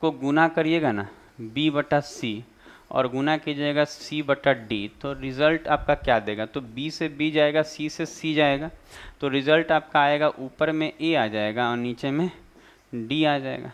को गुना करिएगा ना b बटा सी और गुना कीजिएगा c बटा डी, तो रिज़ल्ट आपका क्या देगा। तो b से b जाएगा, c से c जाएगा, तो रिज़ल्ट आपका आएगा ऊपर में a आ जाएगा और नीचे में d आ जाएगा।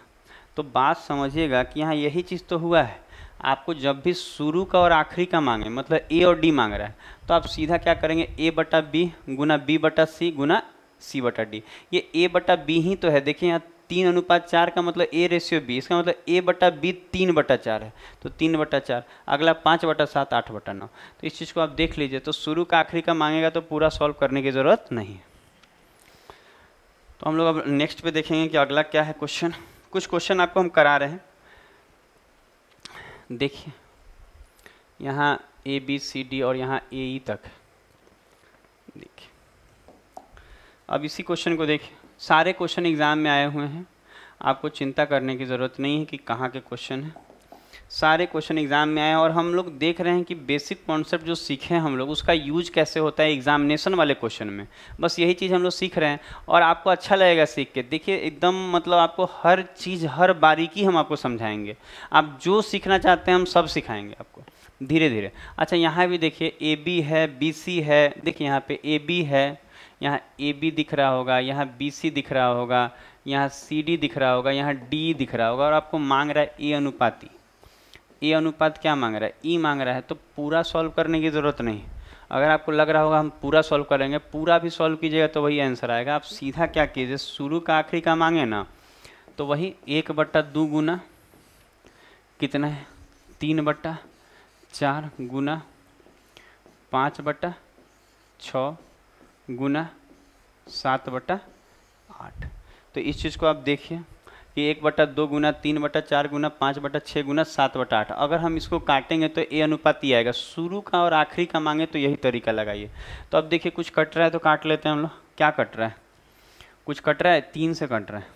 तो बात समझिएगा कि यहाँ यही चीज़ तो हुआ है। आपको जब भी शुरू का और आखिरी का मांगे, मतलब ए और डी मांग रहा है, तो आप सीधा क्या करेंगे, ए बटा बी गुना बी बटा सी गुना सी बटा डी। ये ए बटा बी ही तो है। देखिए यहाँ 3:4 का मतलब ए रेशियो बी, इसका मतलब ए बटा बी 3/4 है, तो 3/4। अगला 5/7 8/9। तो इस चीज़ को आप देख लीजिए। तो शुरू का आखिरी का मांगेगा तो पूरा सॉल्व करने की ज़रूरत नहीं। तो हम लोग अब नेक्स्ट पे देखेंगे कि अगला क्या है क्वेश्चन। कुछ क्वेश्चन आपको हम करा रहे हैं। देखिए यहाँ ए बी सी डी और यहाँ ए ई तक। देखिए अब इसी क्वेश्चन को देखिए, सारे क्वेश्चन एग्ज़ाम में आए हुए हैं, आपको चिंता करने की ज़रूरत नहीं है कि कहाँ के क्वेश्चन हैं। सारे क्वेश्चन एग्ज़ाम में आए हैं और हम लोग देख रहे हैं कि बेसिक कॉन्सेप्ट जो सीखे हैं हम लोग, उसका यूज कैसे होता है एग्जामिनेशन वाले क्वेश्चन में। बस यही चीज़ हम लोग सीख रहे हैं और आपको अच्छा लगेगा सीख के। देखिए एकदम मतलब आपको हर चीज़, हर बारीकी हम आपको समझाएंगे। आप जो सीखना चाहते हैं हम सब सिखाएंगे आपको। धीरे धीरे। अच्छा यहाँ भी देखिए ए बी है, बी सी है, देखिए यहाँ पे ए बी है, यहाँ ए बी दिख रहा होगा, यहाँ बी सी दिख रहा होगा, यहाँ सी डी दिख रहा होगा, यहाँ डी दिख रहा होगा, और आपको मांग रहा है ए अनुपात ई। ए अनुपात क्या मांग रहा है? ई मांग रहा है। तो पूरा सॉल्व करने की ज़रूरत नहीं। अगर आपको लग रहा होगा हम पूरा सॉल्व करेंगे, पूरा भी सॉल्व कीजिएगा तो वही आंसर आएगा। आप सीधा क्या कीजिए, शुरू का आखिरी का मांगे ना, तो वही 1/2 गुना कितना है, 3/4 गुना 5/6 गुना 7/8। तो इस चीज़ को आप देखिए कि 1/2 गुना 3/4 गुना 5/6 गुना 7/8। अगर हम इसको काटेंगे तो ए अनुपात ही आएगा। शुरू का और आखिरी का मांगे तो यही तरीका लगाइए। तो अब देखिए कुछ कट रहा है तो काट लेते हैं हम लोग। क्या कट रहा है? कुछ कट रहा है, 3 से कट रहा है,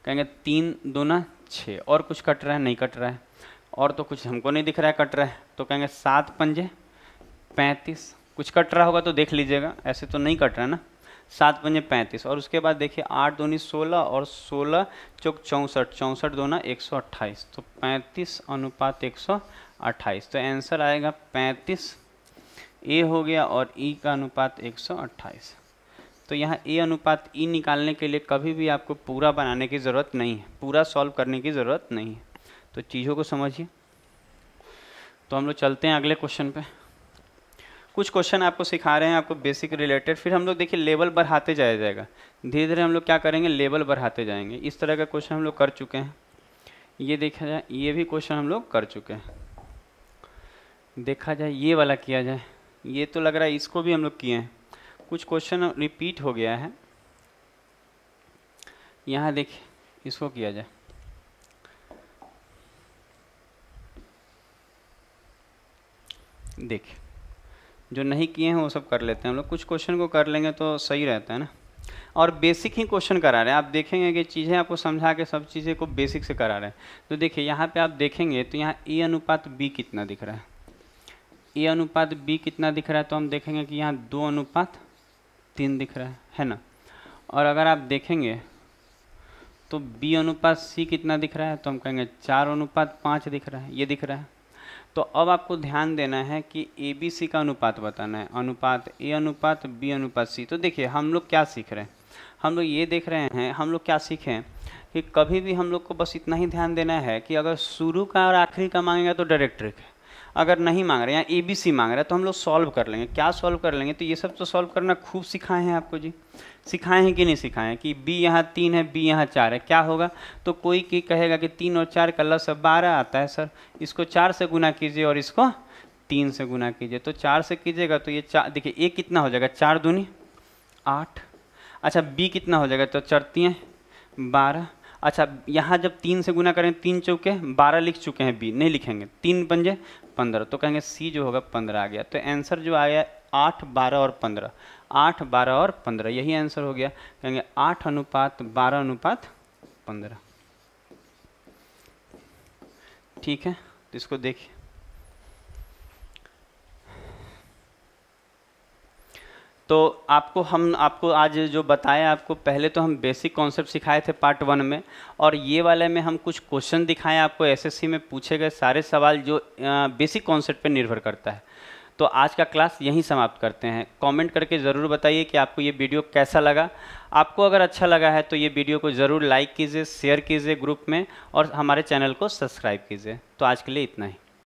कहेंगे 3 दूना 6। और कुछ कट रहा है? नहीं कट रहा है। और तो कुछ हमको नहीं दिख रहा है कट रहा है, तो कहेंगे 7 पंजे 35। कुछ कट रहा होगा तो देख लीजिएगा, ऐसे तो नहीं कट रहा है ना। 7 पंजे 35। और उसके बाद देखिए 8 दूनी 16 और 16 चौक 64, 64 दूना 128। तो 35:128। तो आंसर आएगा 35। ए हो गया और ई का अनुपात 128। तो यहाँ ए अनुपात ई निकालने के लिए कभी भी आपको पूरा बनाने की ज़रूरत नहीं है, पूरा सॉल्व करने की ज़रूरत नहीं है। तो चीज़ों को समझिए। तो हम लोग चलते हैं अगले क्वेश्चन पे। कुछ क्वेश्चन आपको सिखा रहे हैं, आपको बेसिक रिलेटेड। फिर हम लोग देखिए लेवल बढ़ाते जाया जाएगा। धीरे धीरे हम लोग क्या करेंगे, लेवल बढ़ाते जाएंगे। इस तरह का क्वेश्चन हम लोग कर चुके हैं। ये देखा जाए, ये भी क्वेश्चन हम लोग कर चुके हैं। देखा जाए ये वाला किया जाए, ये तो लग रहा है इसको भी हम लोग किए हैं। कुछ क्वेश्चन रिपीट हो गया है। यहाँ देखिए इसको किया जाए। देखिए जो नहीं किए हैं वो सब कर लेते हैं हम लोग। कुछ क्वेश्चन को कर लेंगे तो सही रहता है ना। और बेसिक ही क्वेश्चन करा रहे हैं। आप देखेंगे कि चीज़ें आपको समझा के सब चीज़ें को बेसिक से करा रहे हैं। तो देखिए यहाँ पे आप देखेंगे तो यहाँ ए अनुपात बी कितना दिख रहा है, ए अनुपात बी कितना दिख रहा है। तो हम देखेंगे कि यहाँ 2:3 दिख रहा है ना। और अगर आप देखेंगे तो बी अनुपात सी कितना दिख रहा है, तो हम कहेंगे 4:5 दिख रहा है, ये दिख रहा है। तो अब आपको ध्यान देना है कि ए बी सी का अनुपात बताना है, अनुपात ए अनुपात बी अनुपात सी। तो देखिए हम लोग क्या सीख रहे हैं, हम लोग ये देख रहे हैं, हम लोग क्या सीखें कि कभी भी हम लोग को बस इतना ही ध्यान देना है कि अगर शुरू का और आखिरी का मांगेगा तो डायरेक्ट ट्रिक है। अगर नहीं मांग रहे, यहाँ ए बी सी मांग रहा है तो हम लोग सॉल्व कर लेंगे। क्या सॉल्व कर लेंगे, तो ये सब तो सॉल्व करना खूब सिखाए हैं आपको जी। सिखाए हैं कि नहीं सिखाए हैं कि बी यहाँ 3 है, बी यहाँ 4 है, क्या होगा। तो कोई की कहेगा कि 3 और 4 का लसागु 12 आता है सर, इसको 4 से गुना कीजिए और इसको 3 से गुना कीजिए। तो 4 से कीजिएगा तो ये 4, देखिए ए कितना हो जाएगा, 4 दूनी 8। अच्छा बी कितना हो जाएगा, तो 4 3 12। अच्छा यहाँ जब 3 से गुना करें, 3 चौके 12 लिख चुके हैं, बी नहीं लिखेंगे, 3 पंजे 15। तो कहेंगे सी जो होगा 15 आ गया। तो आंसर जो आया 8, 12 और 15, 8, 12 और 15, यही आंसर हो गया। कहेंगे 8:12:15। ठीक है, तो इसको देखिए। तो आपको आज जो बताया, आपको पहले तो हम बेसिक कॉन्सेप्ट सिखाए थे पार्ट 1 में, और ये वाले में हम कुछ क्वेश्चन दिखाए आपको एसएससी में पूछे गए सारे सवाल जो बेसिक कॉन्सेप्ट पे निर्भर करता है। तो आज का क्लास यहीं समाप्त करते हैं। कमेंट करके ज़रूर बताइए कि आपको ये वीडियो कैसा लगा। आपको अगर अच्छा लगा है तो ये वीडियो को ज़रूर लाइक कीजिए, शेयर कीजिए ग्रुप में, और हमारे चैनल को सब्सक्राइब कीजिए। तो आज के लिए इतना ही।